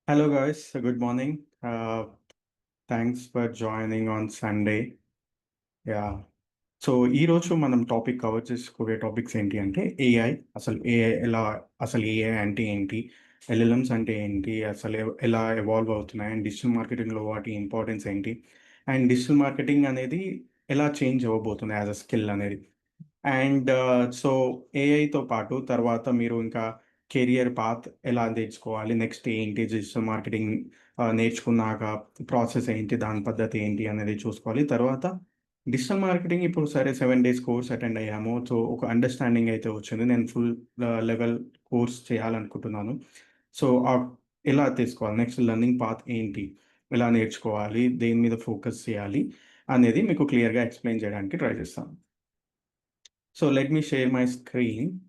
Hello, guys. Good morning. Thanks for joining on Sunday. Yeah. So ఈరోజు మనం topic cover చేసుకోబోయే topics ఏంటి అంటే ఏఐ. అసలు ఏఐ అంటే ఏంటి? ఎల్ఎల్ఎమ్స్ అంటే ఏంటి? ఎలా ఎవాల్వ్ అవుతున్నాయి? అండ్ డిజిటల్ మార్కెటింగ్‌లో వాటి ఇంపార్టెన్స్ ఏంటి? అండ్ డిజిటల్ మార్కెటింగ్ అనేది ఎలా చేంజ్ అవ్వబోతుంది యాస్ ఎ స్కిల్ అనేది. అండ్ సో ఏఐతో పాటు తర్వాత మీరు ఇంకా కెరియర్ పాత్ ఎలా నేర్చుకోవాలి? నెక్స్ట్ ఏంటి డిజిటల్ మార్కెటింగ్ నేర్చుకున్నాక ప్రాసెస్ ఏంటి? దాని పద్ధతి ఏంటి అనేది చూసుకోవాలి. తర్వాత డిజిటల్ మార్కెటింగ్ ఇప్పుడు సరే 7 డేస్ కోర్స్ అటెండ్ అయ్యాము. సో ఒక అండర్‌స్టాండింగ్ అయితే వచ్చింది. నేను ఫుల్ లెవెల్ కోర్స్ చేయాలనుకుంటున్నాను. సో ఎలా తీసుకోవాలి? నెక్స్ట్ లెర్నింగ్ పాత్ ఏంటి? ఎలా నేర్చుకోవాలి? దేని మీద ఫోకస్ చేయాలి? అనేది మీకు క్లియర్‌గా ఎక్స్‌ప్లెయిన్ చేయడానికి ట్రై చేస్తాను. So let me share my screen.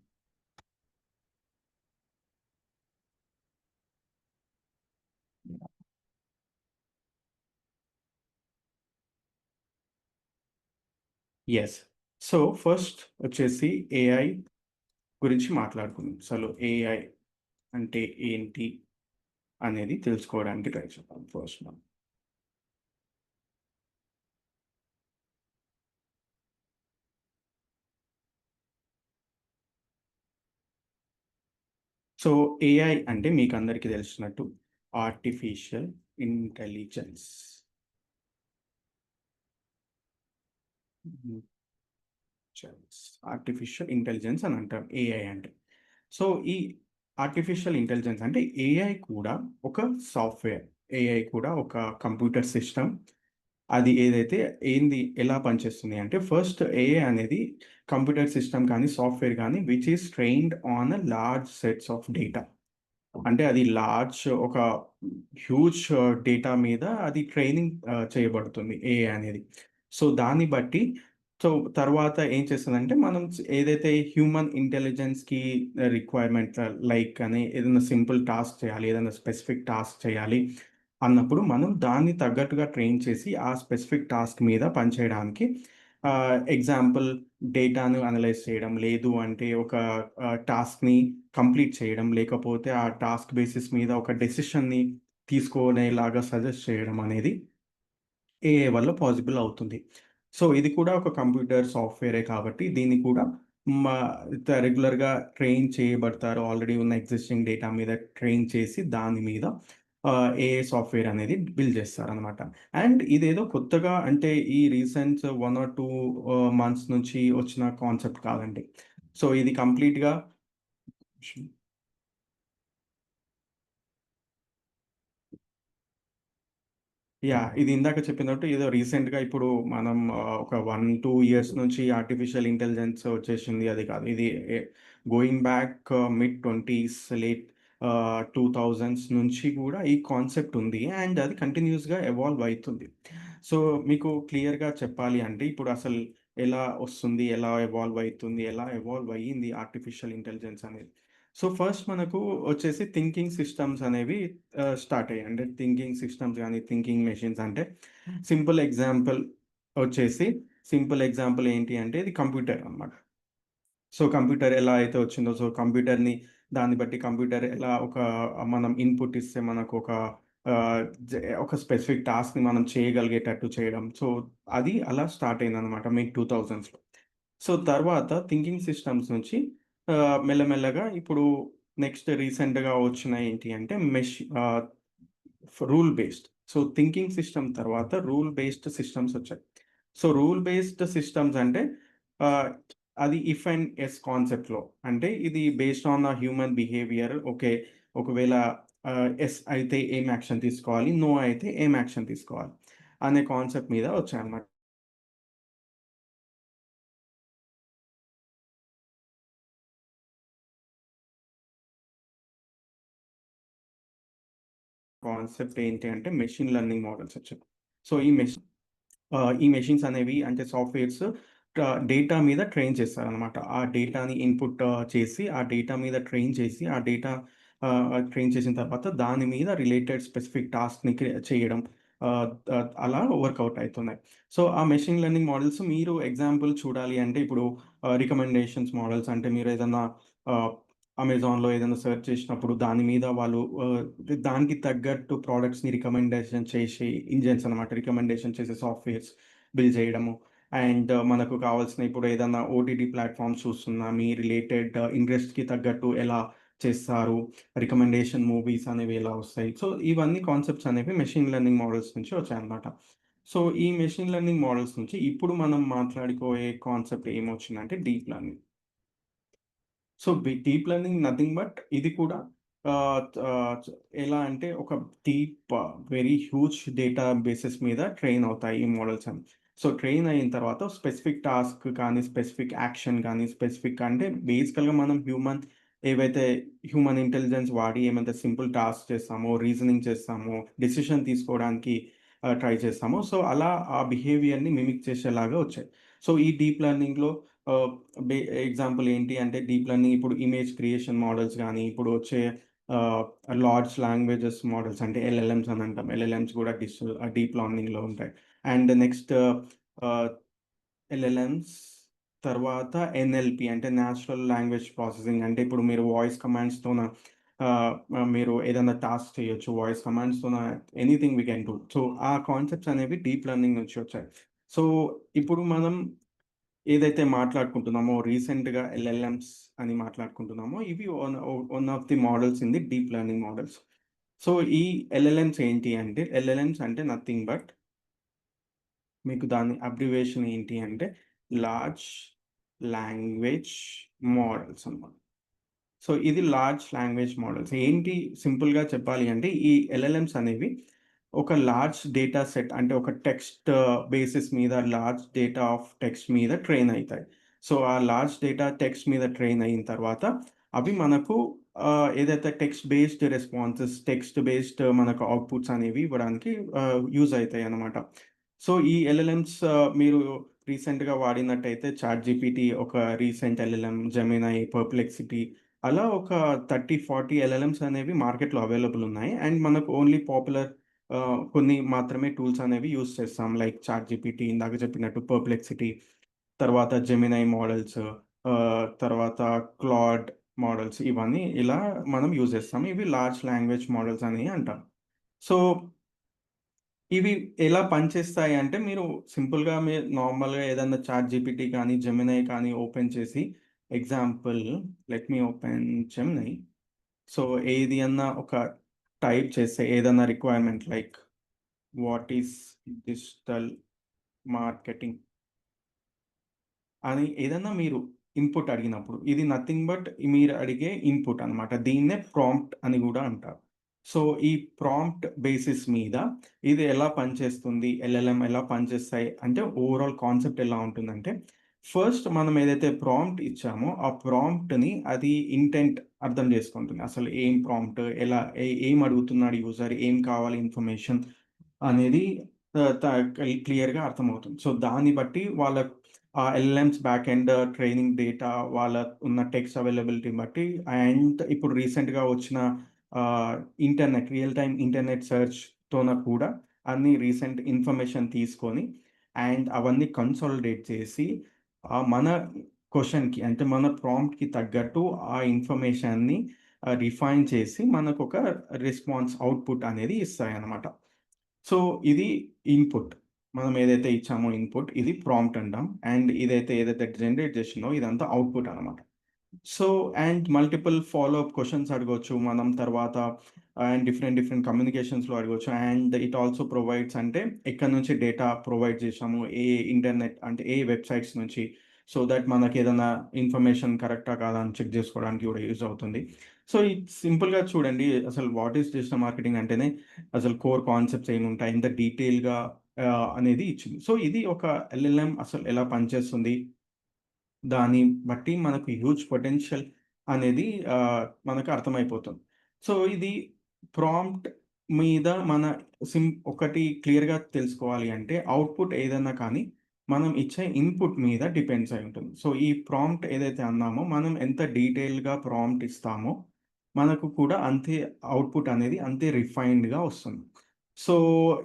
Yes. So first వచ్చేసి ఏఐ గురించి మాట్లాడుకుందాం. అసలు ఏఐ అంటే ఏంటి అనేది తెలుసుకోవడానికి ట్రై చేద్దాం ఫస్ట్ మనం. సో ఏఐ అంటే మీకు అందరికీ తెలిసినట్టు ఆర్టిఫిషియల్ ఇంటెలిజెన్స్. ఆర్టిఫిషియల్ ఇంటెలిజెన్స్ అని అంటాం ఏఐ అంటే. సో ఈ ఆర్టిఫిషియల్ ఇంటెలిజెన్స్ అంటే ఏఐ కూడా ఒక సాఫ్ట్‌వేర్. ఏఐ కూడా ఒక కంప్యూటర్ సిస్టమ్. అది ఏదైతే ఎలా పనిచేస్తుంది అంటే ఫస్ట్ ఏఐ అనేది కంప్యూటర్ సిస్టమ్ కానీ, సాఫ్ట్‌వేర్ కానీ which is trained on a large sets of data. అంటే అది ఒక హ్యూజ్ డేటా మీద అది ట్రైనింగ్ చేయబడుతుంది ఏఐ అనేది. సో దాన్ని బట్టి సో తర్వాత ఏం చేస్తదంటే మనం ఏదైతే హ్యూమన్ ఇంటెలిజెన్స్‌కి రిక్వైర్మెంట్ లైక్ అని ఏదైనా సింపుల్ టాస్క్ చేయాలి, ఏదైనా స్పెసిఫిక్ టాస్క్ చేయాలి అన్నప్పుడు మనం దాన్ని తగ్గట్టుగా ట్రైన్ చేసి ఆ స్పెసిఫిక్ టాస్క్ మీద పనిచేయడానికి ఎగ్జాంపుల్ డేటాను అనలైజ్ చేయడం, లేదు అంటే ఒక టాస్క్‌ని కంప్లీట్ చేయడం, లేకపోతే ఆ టాస్క్ బేసిస్ మీద ఒక డెసిషన్‌ని తీసుకునేలాగా సజెస్ట్ చేయడం అనేది ఏఐ వల్ల పాసిబుల్ అవుతుంది. సో, ఇది కూడా ఒక కంప్యూటర్ సాఫ్ట్‌వేరే కాబట్టి దీన్ని కూడా మా రెగ్యులర్‌గా ట్రైన్ చేయబడతారు. ఆల్రెడీ ఉన్న ఎగ్జిస్టింగ్ డేటా మీద ట్రైన్ చేసి దాని మీద ఏఐ సాఫ్ట్‌వేర్ అనేది బిల్డ్ చేస్తారనమాట. అండ్ ఇదేదో కొత్తగా అంటే ఈ రీసెంట్ 1 ఆర్ 2 మంత్స్ నుంచి వచ్చిన కాన్సెప్ట్ కాదండి. సో, ఇది కంప్లీట్‌గా ఇది ఇందాక చెప్పినట్టు ఏదో రీసెంట్‌గా ఇప్పుడు మనం ఒక 1, 2 ఇయర్స్ నుంచి ఆర్టిఫిషియల్ ఇంటెలిజెన్స్ వచ్చేసింది అది కాదు. ఇది గోయింగ్ బ్యాక్ మిడ్ 20స్ లేట్ 2000s నుంచి కూడా ఈ కాన్సెప్ట్ ఉంది. అండ్ అది కంటిన్యూయస్‌గా ఎవాల్వ్ అయితుంది. సో, మీకు క్లియర్‌గా చెప్పాలి అంటే ఇప్పుడు అసలు ఎలా వస్తుంది? ఎలా ఎవాల్వ్ అయితుంది? ఎలా ఎవాల్వ్ అయ్యింది ఆర్టిఫిషియల్ ఇంటెలిజెన్స్ అనేది? సో, ఫస్ట్ మనకు వచ్చేసి థింకింగ్ సిస్టమ్స్ అనేవి స్టార్ట్ అయ్యాయి. అంటే థింకింగ్ సిస్టమ్స్ గాని, థింకింగ్ మెషిన్స్ అంటే సింపుల్ ఎగ్జాంపుల్ వచ్చేసి సింపుల్ ఎగ్జాంపుల్ ఏంటి అంటే ఇది కంప్యూటర్ అన్నమాట. సో, కంప్యూటర్ ఎలా అయితే వచ్చిందో కంప్యూటర్‌ని దాన్ని బట్టి కంప్యూటర్ ఎలా మనం ఇన్‌పుట్ ఇస్తే మనకొక ఆహ్, ఒక స్పెసిఫిక్ టాస్క్‌ని మనం చేయగలిగేటట్టు చేయడం. సో, అది అలా స్టార్ట్ అయిందన్నమాట మిడ్ 2000స్‌లో. సో, తర్వాత థింకింగ్ సిస్టమ్స్ నుంచి మెల్లమెల్లగా ఇప్పుడు నెక్స్ట్ రీసెంట్‌గా వచ్చినయి ఏంటి అంటే rule based. So, thinking system తర్వాత రూల్ బేస్డ్ సిస్టమ్స్ వచ్చాయి. సో, రూల్ బేస్డ్ సిస్టమ్స్ అంటే ఆహ్, అది ఇఫ్ అండ్ యెస్ కాన్సెప్ట్‌లో. అంటే ఇది based on human behaviour. Okay. ఒకవేళ యెస్ అయితే ఏం యాక్షన్ తీసుకోవాలి? నో అయితే ఏం యాక్షన్ తీసుకోవాలి? అనే కాన్సెప్ట్ మీద వచ్చాయన్నమాట. కాన్సెప్ట్ ఏంటి అంటే మెషిన్ లెర్నింగ్ మోడల్స్ వచ్చాయి. సో, ఈ మెషిన్స్ అనేవి అంటే సాఫ్ట్‌వేర్స్ డేటా మీద ట్రైన్ చేస్తారనమాట. ఆ డేటాని ఇన్‌పుట్ చేసి, ఆ డేటా మీద ట్రైన్ చేసి, ఆ డేటా ట్రైన్ చేసిన తర్వాత దాని మీద రిలేటెడ్ స్పెసిఫిక్ టాస్క్‌ని చేయడం. ఆహ్, అలా వర్కౌట్ అయితున్నాయి. సో, ఆ మెషిన్ లెర్నింగ్ మోడల్స్ మీరు ఎగ్జాంపుల్ చూడాలి అంటే ఇప్పుడు రికమెండేషన్స్ మోడల్స్ అంటే మీరేదన్నా ఆహ్ అమెజాన్‌లో ఏదైనా సెర్చ్ చేసినప్పుడు దాని మీద వాళ్ళు దానికి తగ్గట్టు ప్రొడక్ట్స్‌ని రికమెండేషన్ చేసే ఇంజిన్స్ అనమాట. రికమెండేషన్ చేసే సాఫ్ట్‌వేర్స్ బిల్డ్ చేయడము. అండ్ మనకు కావాల్సిన ఇప్పుడు ఏదన్నా ఓటీటీ ప్లాట్‌ఫార్మ్స్ చూస్తున్నా మీ రిలేటెడ్ ఇంట్రెస్ట్‌కి తగ్గట్టు ఎలా చేస్తారు, రికమెండేషన్ మూవీస్ అనేవి ఎలా వస్తాయి. సో, ఇవన్నీ కాన్సెప్ట్స్ అనేవి మెషిన్ లెర్నింగ్ మోడల్స్ నుంచి వచ్చాయన్నమాట. సో, ఈ మెషిన్ లెర్నింగ్ మోడల్స్ నుంచి ఇప్పుడు మనం మాట్లాడుకోయే కాన్సెప్ట్ ఏమొచ్చిందంటే deep learning. So, deep learning nothing but ఇది కూడా ఆహ్, ఆహ్, ఎలా అంటే ఒక deep very huge data bases మీద ట్రైన్ అవుతాయి ఈ మోడల్స్ అన్ని. సో, ట్రైన్ అయిన తర్వాత స్పెసిఫిక్ టాస్క్ కానీ, స్పెసిఫిక్ యాక్షన్ కానీ, స్పెసిఫిక్ అంటే బేసికల్‌గా మనం ఏవైతే హ్యూమన్ ఇంటెలిజెన్స్ వాడి ఏమైతే సింపుల్ టాస్క్ చేస్తామో, రీజనింగ్ చేస్తామో, డెసిషన్ తీసుకోవడానికి ట్రై చేస్తామో, సో, అలా ఆ బిహేవియర్‌ని మిమిక్ చేసేలాగా వచ్చాయి. సో, ఈ డీప్ లెర్నింగ్‌లో ఆహ్, బే ఎగ్జాంపుల్ ఏంటి అంటే డీప్ లెర్నింగ్ ఇప్పుడు ఇమేజ్ క్రియేషన్ మోడల్స్ గానీ, ఇప్పుడు వచ్చే ఆహ్, లార్జ్ లాంగ్వేజెస్ మోడల్స్ అంటే ఎల్ఎల్ఎమ్స్ అని అంటాం. ఎల్ఎల్ఎమ్స్ కూడా డీప్ లెర్నింగ్‌లో ఉంటాయి. అండ్ నెక్స్ట్ ఆహ్, ఎల్ఎల్ఎమ్స్ తర్వాత ఎన్ఎల్‌పి అంటే నేచురల్ లాంగ్వేజ్ ప్రాసెసింగ్ అంటే ఇప్పుడు మీరు వాయిస్ కమాండ్స్‌తోన మీరు ఏదైనా టాస్క్ చేయొచ్చు. వాయిస్ కమాండ్స్‌తోన anything we can do. So, ఆ కాన్సెప్ట్స్ అనేవి డీప్ లెర్నింగ్ నుంచి వచ్చాయి. సో, ఇప్పుడు మనం ఏదైతే మాట్లాడుకుంటున్నామో రీసెంట్‌గా ఎల్ఎల్ఎమ్స్ అని మాట్లాడుకుంటున్నామో, ఇవి one of the models in the deep learning models. So, ఈ ఎల్ఎల్ఎమ్స్ ఏంటి అంటే, ఎల్ఎల్ఎమ్స్ అంటే నథింగ్ బట్ మీకు దాని అబ్రివియేషన్ ఏంటి అంటే లార్జ్ లాంగ్వేజ్ మోడల్స్ అన్నమాట. సో, ఇది లార్జ్ లాంగ్వేజ్ మోడల్స్. ఏంటి సింపుల్‌గా చెప్పాలి అంటే, ఈ ఎల్ఎల్ఎమ్స్ అనేవి ఒక లార్జ్ డేటా సెట్ అంటే ఒక టెక్స్ట్ బేసిస్ మీద లార్జ్ డేటా ఆఫ్ టెక్స్ట్ మీద ట్రైన్ అయితాయి. సో, ఆ లార్జ్ డేటా టెక్స్ట్ మీద ట్రైన్ అయిన తర్వాత అవి మనకు ఏదైతే text based responses, text based మనకు అవుట్‌పుట్స్ అనేవి ఇవ్వడానికి యూజ్ అయితాయన్నమాట. సో, ఈ ఎల్ఎల్ఎమ్స్ మీరు రీసెంట్‌గా వాడినట్టయితే చాట్‌జీపీటీ ఒక రీసెంట్ ఎల్ఎల్ఎం, జెమినై, పర్ప్లెక్సిటీ అలా ఒక 30, 40 ఎల్ఎల్ఎమ్స్ అనేవి మార్కెట్‌లో అవైలబుల్ ఉన్నాయి. అండ్ మనకు ఓన్లీ పాపులర్ కొన్ని మాత్రమే టూల్స్ అనేవి యూజ్ చేస్తాం. లైక్ చాట్‌జీపీటీ ఇందాక చెప్పినట్టు పర్ప్లెక్సిటీ, తర్వాత జెమినై మోడల్స్, తర్వాత క్లాడ్ మోడల్స్ ఇవన్నీ ఇలా మనం యూజ్ చేస్తాం. ఇవి లార్జ్ లాంగ్వేజ్ మోడల్స్ అని అంటాం. సో, ఇవి ఎలా పనిచేస్తాయి అంటే మీరు సింపుల్‌గా నార్మల్‌గా ఏదన్నా చాట్‌జీపీటీ కానీ, జెమినై కానీ ఓపెన్ చేసి example let me open Gemini. So, ఏది అన్నా ఒక టైప్ చేస్తే ఏదన్నా requirement like what is digital marketing అని ఏదన్నా మీరు ఇన్‌పుట్ అడిగినప్పుడు ఇది నథింగ్ బట్ మీరు అడిగే ఇన్‌పుట్ అన్నమాట. దీన్నే ప్రాంప్ట్ అని గూడా అంటారు. సో, ఈ ప్రాంప్ట్ బేసిస్ మీద ఇది ఎలా పనిచేస్తుంది? ఎల్ఎల్ఎం ఎలా పనిచేస్తాయి? అంటే ఓవరాల్ కాన్సెప్ట్ ఎలా ఉంటుందంటే, ఫస్ట్ మనం ఏదైతే ప్రాంప్ట్ ఇచ్చామో, ఆ ప్రాంప్ట్‌ని అది ఇంటెంట్ అర్థం చేసుకుంటుంది. అసలు ఏం ప్రాంప్ట్? ఎలా ఏం అడుగుతున్నాడు యూజర్? ఏం కావాలి ఇన్ఫర్మేషన్ అనేది ఆహ్, త క్లియర్‌గా అర్థమవుతుంది. సో, దాన్ని బట్టి వాళ్ళ LLMs back end training data, వాళ్ళ ఉన్న టెక్స్ట్ అవైలబిలిటీని బట్టి అండ్ ఇప్పుడు రీసెంట్‌గా వచ్చిన ఆహ్, రియల్ టైమ్ ఇంటర్నెట్ సెర్చ్‌తోన కూడా అన్ని రీసెంట్ ఇన్ఫర్మేషన్ తీసుకొని అండ్ అవన్నీ కన్సాలిడేట్ చేసి మన క్వెషన్‌కి అంటే మన ప్రాంప్ట్‌కి తగ్గట్టు ఆ ఇన్ఫర్మేషన్‌ని రిఫైన్ చేసి మనకొక రెస్పాన్స్ అవుట్‌పుట్ అనేది ఇస్తాయన్నమాట. సో, ఇది ఇన్‌పుట్. మనం ఏదైతే ఇచ్చామో ఇన్‌పుట్ ఇది ప్రాంప్ట్ అంటాం. అండ్ ఏదైతే జనరేట్ చేసిందో ఇదంతా అవుట్‌పుట్ అనమాట. So, and multiple follow up questions అడగొచ్చు మనం తర్వాత అండ్ డిఫరెంట్ కమ్యూనికేషన్స్‌లో అడగొచ్చు. అండ్ ఇట్ ఆల్సో ప్రొవైడ్స్ అంటే ఎక్కడి నుంచి డేటా ప్రొవైడ్ చేశాము, ఇంటర్నెట్ అంటే ఏ వెబ్‌సైట్స్ నుంచి సో దట్ మనకేదన్నా ఇన్ఫర్మేషన్ కరెక్టా కాదా అని చెక్ చేసుకోవడానికి కూడా యూజ్ అవుతుంది. సో, ఇది సింపుల్‌గా చూడండి అసలు వాట్ ఈస్ డిజిటల్ మార్కెటింగ్ అంటేనే అసలు కోర్ కాన్సెప్ట్స్ ఏముంటాయి, ఎంత డీటెయిల్‌గా అనేది ఇచ్చింది. సో, ఇది ఒక ఎల్ఎల్ఎం అసలు ఎలా పనిచేస్తుంది దాన్ని బట్టి మనకు హ్యూజ్ పొటెన్షియల్ అనేది మనకు అర్థమైపోతుంది. సో, ఇది ప్రాంప్ట్ మీద మన ఒకటి క్లియర్‌గా తెలుసుకోవాలి అంటే అవుట్‌పుట్ ఏదన్నా కానీ మనం ఇచ్చే ఇన్‌పుట్ మీద డిపెండ్స్ అయి ఉంటుంది. సో, ఈ ప్రాంప్ట్ ఏదైతే అన్నామో మనం ఎంత డీటెయిల్‌గా ప్రాంప్ట్ ఇస్తామో మనకు కూడా అంతే అవుట్‌పుట్ అనేది అంతే రిఫైన్డ్‌గా వస్తుంది. సో,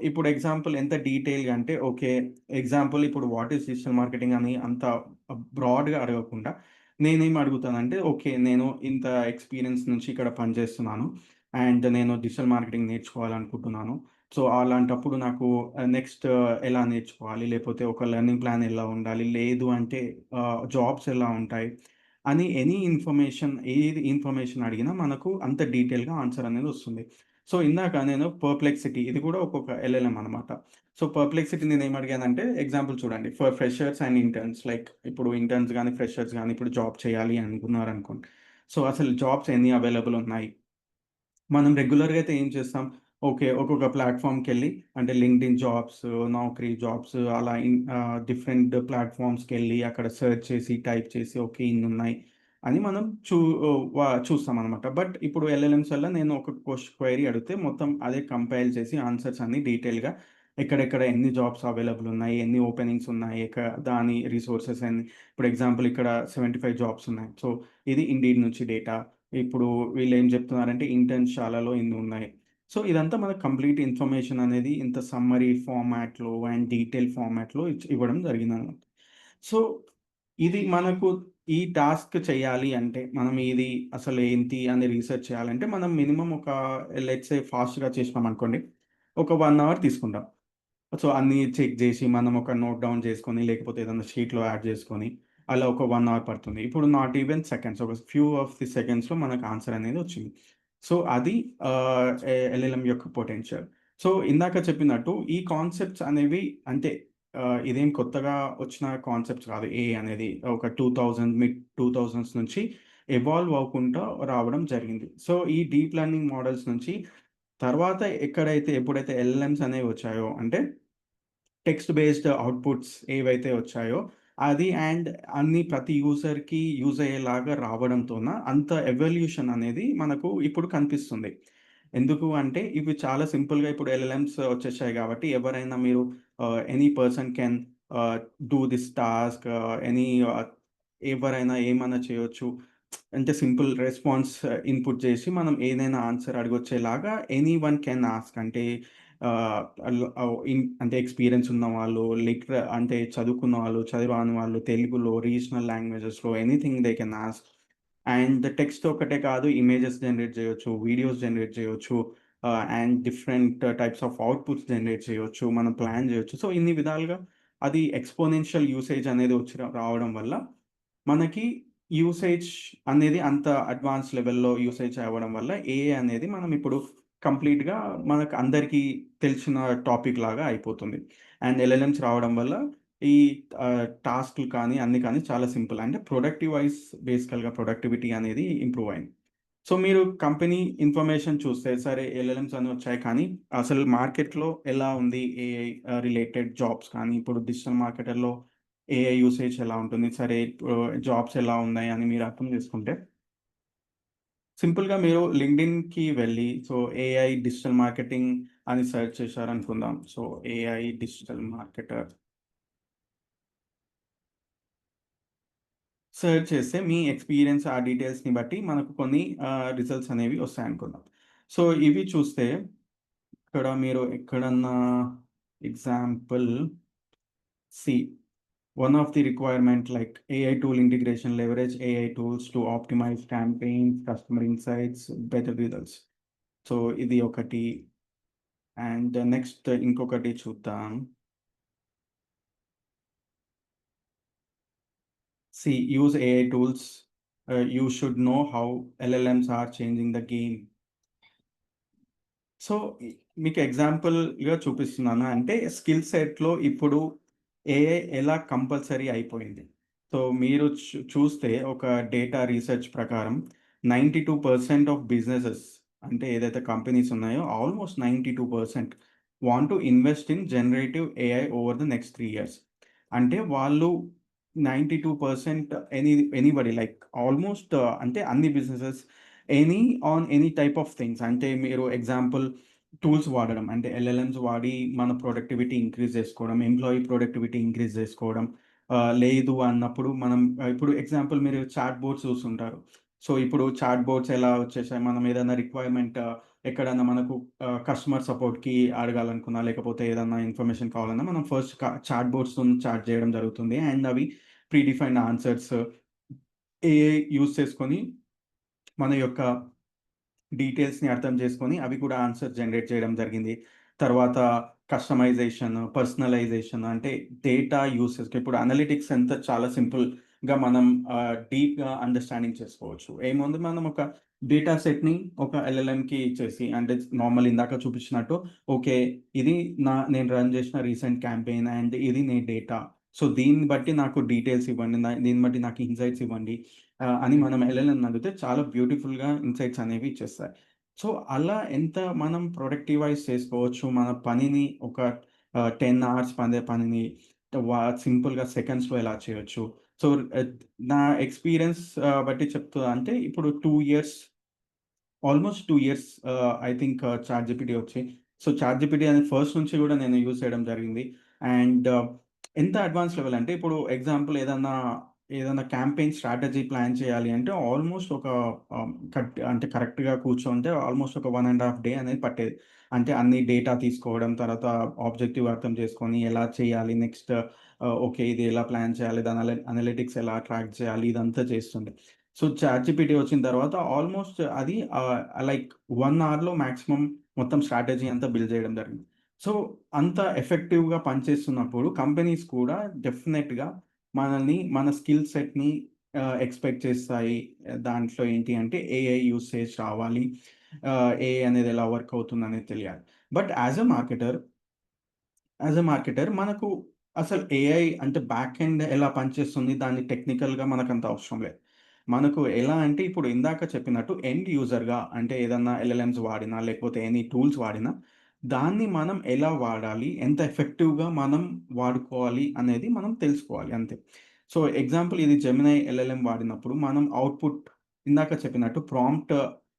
ఇప్పుడు ఎగ్జాంపుల్ ఎంత డీటెయిల్‌గా అంటే ఓకే. ఎగ్జాంపుల్ ఇప్పుడు వాట్ ఈస్ డిజిటల్ మార్కెటింగ్ అని అంత బ్రాడ్‌గా అడగకుండా, నేనేం అడుగుతానంటే, ఓకే. నేను ఇంత ఎక్స్‌పీరియన్స్ నుంచి ఇక్కడ పనిచేస్తున్నాను. అండ్ నేను డిజిటల్ మార్కెటింగ్ నేర్చుకోవాలనుకుంటున్నాను. సో, అలాంటప్పుడు నాకు నెక్స్ట్ ఎలా నేర్చుకోవాలి? లేపోతే ఒక లెర్నింగ్ ప్లాన్ ఎలా ఉండాలి? లేదు అంటే జాబ్స్ ఎలా ఉంటాయి? అని ఏది ఇన్ఫర్మేషన్ అడిగినా మనకు అంత డీటెయిల్‌గా ఆన్సర్ అనేది వస్తుంది. సో, ఇందాక నేను పర్‌ప్లెక్సిటీ ఇది కూడా ఒక్కొక్క ఎల్ఎల్ఎం అనమాట. సో, పర్‌ప్లెక్సిటీ నేనేం అడిగానంటే ఎగ్జాంపుల్ చూడండి. For freshers and interns like ఇప్పుడు ఇంటర్న్స్ గాని, ఫ్రెషర్స్ గాని ఇప్పుడు జాబ్ చేయాలి అనుకున్నారనుకోండి. సో, అసలు జాబ్స్ ఎన్ని అవైలబుల్ ఉన్నాయి? మనం రెగ్యులర్‌గా అయితే ఏం చేస్తాం? ఓకే. ఒక్కొక్క ప్లాట్‌ఫార్మ్‌కెళ్ళి అంటే లింక్డ్ఇన్ జాబ్స్, నౌకరీ జాబ్స్ అలా డిఫరెంట్ ప్లాట్‌ఫార్మ్స్‌కెళ్ళి అక్కడ సెర్చ్ చేసి, టైప్ చేసి ఓకే. ఇన్నున్నాయి అని మనం చూస్తామనమాట. బట్ ఇప్పుడు ఎల్ఎల్ఎమ్స్ వల్ల నేను ఒక క్వెరీ అడిగితే మొత్తం అదే కంపైల్ చేసి ఆన్సర్స్ అన్నీ డీటెయిల్‌గా ఎక్కడెక్కడ ఎన్ని జాబ్స్ అవైలబుల్ ఉన్నాయి, ఎన్ని ఓపెనింగ్స్ ఉన్నాయి, దాని రిసోర్సెస్ ఎన్ని ఇప్పుడు ఎగ్జాంపుల్ ఇక్కడ 75 జాబ్స్ ఉన్నాయి. సో, ఇది ఇండీడ్ నుంచి డేటా. ఇప్పుడు వీళ్ళేం జెప్తున్నారంటే ఇంటర్న్‌షాలలో ఇన్నున్నాయి. సో, ఇదంతా మనకు కంప్లీట్ ఇన్ఫర్మేషన్ అనేది ఇంత సమ్మరీ ఫార్మాట్‌లో అండ్ డీటెయిల్ ఫార్మాట్‌లో ఇవ్వడం జరిగిందనమాట. సో, ఇది మనకు ఈ టాస్క్ చేయాలి అంటే, మనం ఇది అసలేంటి అని రీసెర్చ్ చేయాలంటే, మనం మినిమమ్ ఒక లెట్స్ సే ఫాస్ట్‌గా చేసినామనుకోండి, ఒక 1 అవర్ తీసుకుంటాం. సో, అన్నీ చెక్ జేసి, మనం ఒక నోట్ డౌన్ చేసుకొని, లేకపోతే ఏదన్నా షీట్‌లో యాడ్ చేసుకొని, అలా ఒక 1 అవర్ పడుతుంది. ఇప్పుడు నాట్ ఈవెన్ సెకండ్స్ ఒక ఫ్యూ ఆఫ్ ది సెకండ్స్‌లో మనకు ఆన్సర్ అనేది వచ్చింది. సో, అది ఎల్ఎల్ఎం యొక్క పొటెన్షియల్. సో, ఇందాక చెప్పినట్టు ఈ కాన్సెప్ట్స్ అనేవి అంటే ఇదేం కొత్తగా వచ్చిన కాన్సెప్ట్స్ కాదు. ఏఐ అనేది ఒక 2000 మిడ్ 2000s నుంచి ఎవాల్వ్ అవ్వుకుంటా రావడం జరిగింది. సో, ఈ డీప్ లెర్నింగ్ మోడల్స్ నుంచి తర్వాత ఎప్పుడైతే ఎల్ఎల్ఎమ్స్ అనేవి వచ్చాయో అంటే టెక్స్ట్ బేస్డ్ అవుట్‌పుట్స్ ఏవైతే వచ్చాయో, అది అండ్ అన్ని ప్రతి యూజర్‌కి యూజ్ అయ్యేలాగా రావడంతోన అంత ఎవల్యూషన్ అనేది మనకు ఇప్పుడు కనిపిస్తుంది. ఎందుకు అంటే ఇవి చాలా సింపుల్‌గా ఇప్పుడు ఎల్ఎల్ఎమ్స్ వచ్చేసాయి కాబట్టి ఎవరైనా మీరు ఎనీ పర్సన్ కెన్ ఆహ్, డూ థిస్ టాస్క్ ఎవరైనా ఏమన్నా చేయొచ్చు. అంటే సింపుల్ రెస్పాన్స్ ఇన్‌పుట్ చేసి మనం ఏదైనా ఆన్సర్ అడగొచ్చేలాగా ఎనీవన్ కెన్ ఆస్క్ అంటే ఆహ్, అంటే ఎక్స్‌పీరియన్స్ ఉన్నవాళ్ళు, అంటే చదువుకున్న వాళ్ళు, చదువురాని వాళ్ళు, తెలుగులో, రీజనల్ లాంగ్వేజెస్‌లో anything they can ask. And text ఒక్కటే కాదు ఇమేజెస్ జనరేట్ చేయొచ్చు, వీడియోస్ జనరేట్ చేయొచ్చు. And different types of outputs generate చేయొచ్చు. మనం ప్లాన్ చేయొచ్చు. సో, ఇన్ని విధాలుగా అది ఎక్స్‌పోనెన్షియల్ యూసేజ్ అనేది రావడం వల్ల మనకి యూసేజ్ అనేది అంత అడ్వాన్స్ లెవెల్‌లో యూసేజ్ అవ్వడం వల్ల ఏఐ అనేది మనం ఇప్పుడు కంప్లీట్‌గా మనకు అందరికీ తెలిసిన టాపిక్ లాగా అయిపోతుంది. అండ్ ఎల్ఎల్ఎమ్స్ రావడం వల్ల ఈ టాస్క్‌లు కానీ, అన్నీ కానీ చాలా సింపుల్. అంటే ప్రొడక్టివ్ వైస్ బేసికల్‌గా ప్రొడక్టివిటీ అనేది ఇంప్రూవ్ అయింది. సో, మీరు కంపెనీ ఇన్ఫర్మేషన్ చూస్తే సరే ఎల్ఎల్ఎమ్స్ అని వచ్చాయి కానీ, అసలు మార్కెట్‌లో ఎలా ఉంది ఏఐ రిలేటెడ్ జాబ్స్ కానీ, ఇప్పుడు డిజిటల్ మార్కెటర్‌లో ఏఐ యూసేజ్ ఎలా ఉంటుంది? సరే ఇప్పుడు జాబ్స్ ఎలా ఉన్నాయి అని మీరు అర్థం చేసుకుంటే, సింపుల్‌గా మీరు లింక్డ్ఇన్‌కి వెళ్లి సో, ఏఐ డిజిటల్ మార్కెటింగ్ అని సెర్చ్ చేశారనుకుందాం. So, AI digital marketer search చేస్తే మీ ఎక్స్‌పీరియన్స్ ఆ డీటెయిల్స్‌ని బట్టి మనకు కొన్ని రిజల్ట్స్ అనేవి వస్తాయనుకుందాం. సో, ఇవి చూస్తే ఇక్కడ మీరు ఎక్కడన్నా ఎగ్జాంపుల్ సి one of the requirement like AI tool integration, leverage AI tools to optimize campaigns, customer insights, better results. So, ఇది ఒకటి. అండ్ నెక్స్ట్ ఇంకొకటి చూద్దాం. Use AI tools. You should know how LLMs are changing the game. So, మీకు ఎగ్జాంపుల్‌గా చూపిస్తున్నాను. అంటే skill సెట్‌లో ఇప్పుడు ఏఐ ఎలా కంపల్సరీ అయిపోయింది. సో, మీరు చూస్తే ఒక డేటా రీసెర్చ్ ప్రకారం 92% ఆఫ్ బిజినెసెస్ అంటే ఏదైతే కంపెనీస్ ఉన్నాయో almost 92% want to invest in generative AI over the next 3 years. అంటే వాళ్ళు 92% ఎనీబడీ లైక్ ఆల్‌మోస్ట్ అంటే అన్ని businesses any type of things అంటే మీరు ఎగ్జాంపుల్ టూల్స్ వాడడం. అంటే ఎల్ఎల్ఎమ్స్ వాడి మన ప్రొడక్టివిటీ ఇంక్రీజ్ జేసుకోవడం, ఎంప్లాయీ ప్రొడక్టివిటీ ఇంక్రీజ్ జేసుకోవడం. లేదు అన్నప్పుడు మనం ఇప్పుడు ఎగ్జాంపుల్ మీరు చాట్ బోట్స్ చూసుంటారు. సో, ఇప్పుడు చాట్ బోట్స్ ఎలా వచ్చేసాయి, మనం ఏదైనా రిక్వైర్మెంట్ ఎక్కడన్నా మనకు కస్టమర్ సపోర్ట్‌కి అడగాలనుకున్నా, లేకపోతే ఏదన్నా ఇన్ఫర్మేషన్ కావాలన్నా మనం ఫస్ట్ చాట్ బోట్స్‌తోని చాట్ జేయడం జరుగుతుంది. అండ్ అవి pre defined answers AI use చేసుకొని మన యొక్క డీటెయిల్స్‌ని అర్థం చేసుకొని, అవి కూడా ఆన్సర్ జనరేట్ చేయడం జరిగింది. తర్వాత కస్టమైజేషన్, పర్సనలైజేషన్ అంటే డేటా యూసేజ్‌కి ఇప్పుడు అనలిటిక్స్ అంతా చాలా సింపుల్‌గా మనం డీప్‌గా అండర్‌స్టాండింగ్ చేసుకోవచ్చు. ఏముంది మనం ఒక డేటా సెట్‌ని ఒక ఎల్ఎల్ఎంకి ఇచ్చేసి అంటే నార్మల్ ఇందాక చూపించినట్టు ఓకే. ఇది నేను రన్ చేసిన రీసెంట్ క్యాంపెయిన్ అండ్ ఇది నీ డేటా. సో, దీన్ని బట్టి నాకు డీటెయిల్స్ ఇవ్వండి. దీన్ని బట్టి నాకు ఇన్‌సైట్స్ ఇవ్వండి. అని మనం ఎల్ఎల్ఎంని అడిగితే చాలా బ్యూటిఫుల్‌గా ఇన్‌సైట్స్ అనేవి ఇచ్చేస్తాయి. సో, అలా ఎంత మనం ప్రొడక్టివైజ్ చేసుకోవచ్చు. మన పనిని ఒక 10 అవర్స్ పనిని సింపుల్‌గా సెకండ్స్‌లో ఎలా చేయొచ్చు. సో, ఎత్ నా ఎక్స్‌పీరియన్స్ బట్టి చెప్తా అంటే ఇప్పుడు 2 years almost 2 years I think ChatGPT వచ్చి. సో, చాట్‌జీపీటీ అనేది ఫస్ట్ నుంచి గూడా నేను యూజ్ చేయడం జరిగింది. అండ్ ఎంత అడ్వాన్స్ లెవెల్ అంటే ఇప్పుడు ఎగ్జాంపుల్ ఏదన్నా క్యాంపెయిన్ స్ట్రాటజీ ప్లాన్ చేయాలి అంటే ఆల్‌మోస్ట్ ఒక అంటే కరెక్ట్‌గా కూర్చుంటే ఆల్‌మోస్ట్ ఒక 1 ½ డే అనేది పట్టేది. అంటే అన్ని డేటా తీసుకోవడం, తర్వాత ఆబ్జెక్టివ్ అర్థం చేసుకొని ఎలా చేయాలి నెక్స్ట్ ఓకే. ఇది ఎలా ప్లాన్ చేయాలి, దాని అనలిటిక్స్ ఎలా ట్రాక్ చేయాలి ఇదంతా చేస్తుండే. సో, చాట్‌జీపీటీ వచ్చిన తర్వాత ఆల్‌మోస్ట్ అది లైక్ 1 అవర్‌లో మాక్సిమం మొత్తం స్ట్రాటజీ అంతా బిల్డ్ చేయడం జరిగింది. సో, అంత ఎఫెక్టివ్‌గా పనిచేస్తున్నప్పుడు కంపెనీస్ కూడా డెఫినెట్‌గా మనల్ని మన స్కిల్ సెట్‌ని ఎక్స్‌పెక్ట్ చేస్తాయి. దాంట్లో ఏంటి అంటే ఏఐ యూసేజ్ రావాలి. ఏఐ అనేది ఎలా వర్క్ అవుతుందనేది తెలియాలి. బట్ యాస్ ఎ మార్కెటర్ మనకు అసలు ఏఐ అంటే బ్యాక్ ఎండ్ ఎలా పనిచేస్తుంది? దాన్ని టెక్నికల్‌గా మనకంత అవసరం లేదు. మనకు ఎలా అంటే ఇప్పుడు ఇందాక చెప్పినట్టు ఎండ్ యూజర్‌గా అంటే ఏదన్నా ఎల్ఎల్ఎమ్స్ వాడినా, లేకపోతే ఎనీ టూల్స్ వాడినా, దాన్ని మనం ఎలా వాడాలి? ఎంత ఎఫెక్టివ్‌గా మనం వాడుకోవాలి అనేది మనం తెలుసుకోవాలి అంతే. సో, ఎగ్జాంపుల్ ఇది జెమినై ఎల్ఎల్ఎం వాడినప్పుడు మనం అవుట్‌పుట్ ఇందాక చెప్పినట్టు ప్రాంప్ట్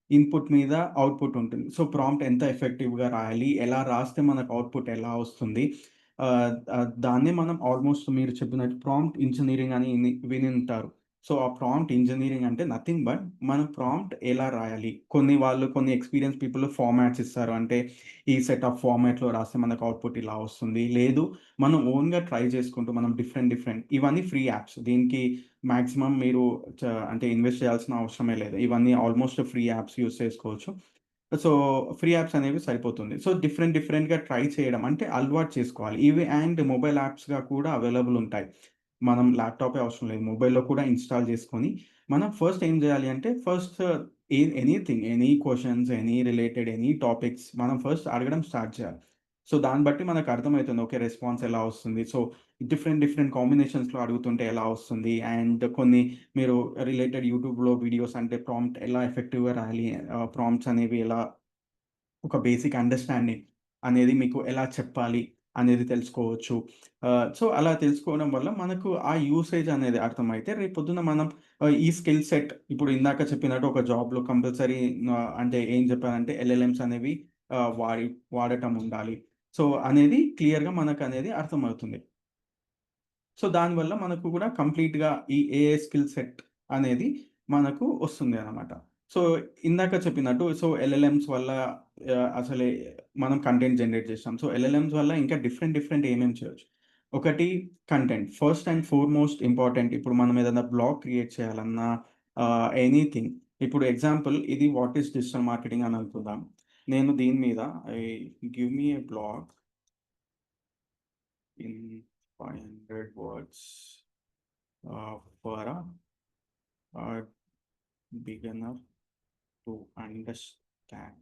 ఇన్‌పుట్ మీద అవుట్‌పుట్ ఉంటుంది. సో, ప్రాంప్ట్ ఎంత ఎఫెక్టివ్‌గా రాయాలి? ఎలా రాస్తే మనకు అవుట్‌పుట్ ఎలా వస్తుంది? దాన్నే మనం ఆల్‌మోస్ట్ మీరు చెప్పినట్టు ప్రాంప్ట్ ఇంజినీరింగ్ అని వినుంటారు. సో, ఆ ప్రాంప్ట్ ఇంజినీరింగ్ అంటే నథింగ్ బట్ మనం ప్రాంప్ట్ ఎలా రాయాలి? కొన్ని ఎక్స్‌పీరియన్స్ పీపుల్ ఫార్మాట్స్ ఇస్తారు. అంటే ఈ సెట్ ఆఫ్ ఫార్మాట్‌లో రాస్తే మనకు అవుట్‌పుట్ ఇలా వస్తుంది. లేదు మనం ఓన్‌గా ట్రై చేసుకుంటూ మనం డిఫరెంట్ ఇవన్నీ ఫ్రీ యాప్స్. దీనికి మాక్సిమం మీరు చ అంటే ఇన్వెస్ట్ చేయాల్సిన అవసరమే లేదు. ఇవన్నీ ఆల్‌మోస్ట్ ఫ్రీ యాప్స్ యూజ్ చేసుకోవచ్చు. సో, ఫ్రీ యాప్స్ అనేవి సరిపోతుంది. సో, డిఫరెంట్‌గా ట్రై చేయడం అంటే అలవాటు చేసుకోవాలి. ఇవి అండ్ మొబైల్ యాప్స్‌గా కూడా అవైలబుల్ ఉంటాయి. మనం ల్యాప్‌టాపే అవసరం లేదు. మొబైల్‌లో కూడా ఇన్‌స్టాల్ చేసుకొని, మనం ఫస్ట్ ఏం చేయాలి అంటే first anything, any questions, any related any topics మనం ఫస్ట్ అడగడం స్టార్ట్ చేయాలి. సో, దాన్ని బట్టి మనకు అర్థమైతుంది. ఓకే. రెస్పాన్స్ ఎలా వస్తుంది. సో, డిఫరెంట్ కాంబినేషన్స్‌లో అడుగుతుంటే ఎలా వస్తుంది. అండ్ కొన్ని మీరు రిలేటెడ్ యూట్యూబ్‌లో వీడియోస్ అంటే ప్రాంప్ట్ ఎలా ఎఫెక్టివ్‌గా రాయాలి. ప్రాంప్ట్స్ అనేవి ఎలా ఒక బేసిక్ అండర్‌స్టాండింగ్ అనేది మీకు ఎలా చెప్పాలి అనేది తెలుసుకోవచ్చు. సో, అలా తెలుసుకోవడం వల్ల మనకు ఆ యూసేజ్ అనేది అర్థమైతే రేపొద్దున మనం ఈ స్కిల్ సెట్ ఇప్పుడు ఇందాక చెప్పినట్టు ఒక జాబ్‌లో కంపల్సరీ అంటే ఏం చెప్పారంటే ఎల్ఎల్ఎమ్స్ అనేవి ఆహ్, వాడి వాడటం ఉండాలి. సో, అనేది క్లియర్‌గా మనకనేది అర్థమవుతుంది. సో, దానివల్ల మనకు కూడా కంప్లీట్‌గా ఈ ఏఐ స్కిల్ సెట్ అనేది మనకు వస్తుంది అన్నమాట. సో, ఇందాక చెప్పినట్టు సో, ఎల్ఎల్ఎమ్స్ వల్ల అసలే మనం కంటెంట్ జనరేట్ చేస్తాం. సో, ఎల్ఎల్ఎమ్స్ వల్ల ఇంకా డిఫరెంట్ ఏమేమి చేయొచ్చు. ఒకటి content. First and foremost important ఇప్పుడు మనం ఏదైనా బ్లాగ్ క్రియేట్ చేయాలన్నా ఎనీథింగ్ ఇప్పుడు ఎగ్జాంపుల్ ఇది వాట్ ఈస్ డిజిటల్ మార్కెటింగ్ అని అనుకుందాం. నేను దీని మీద I give me a blog in 500 words for a beginner to understand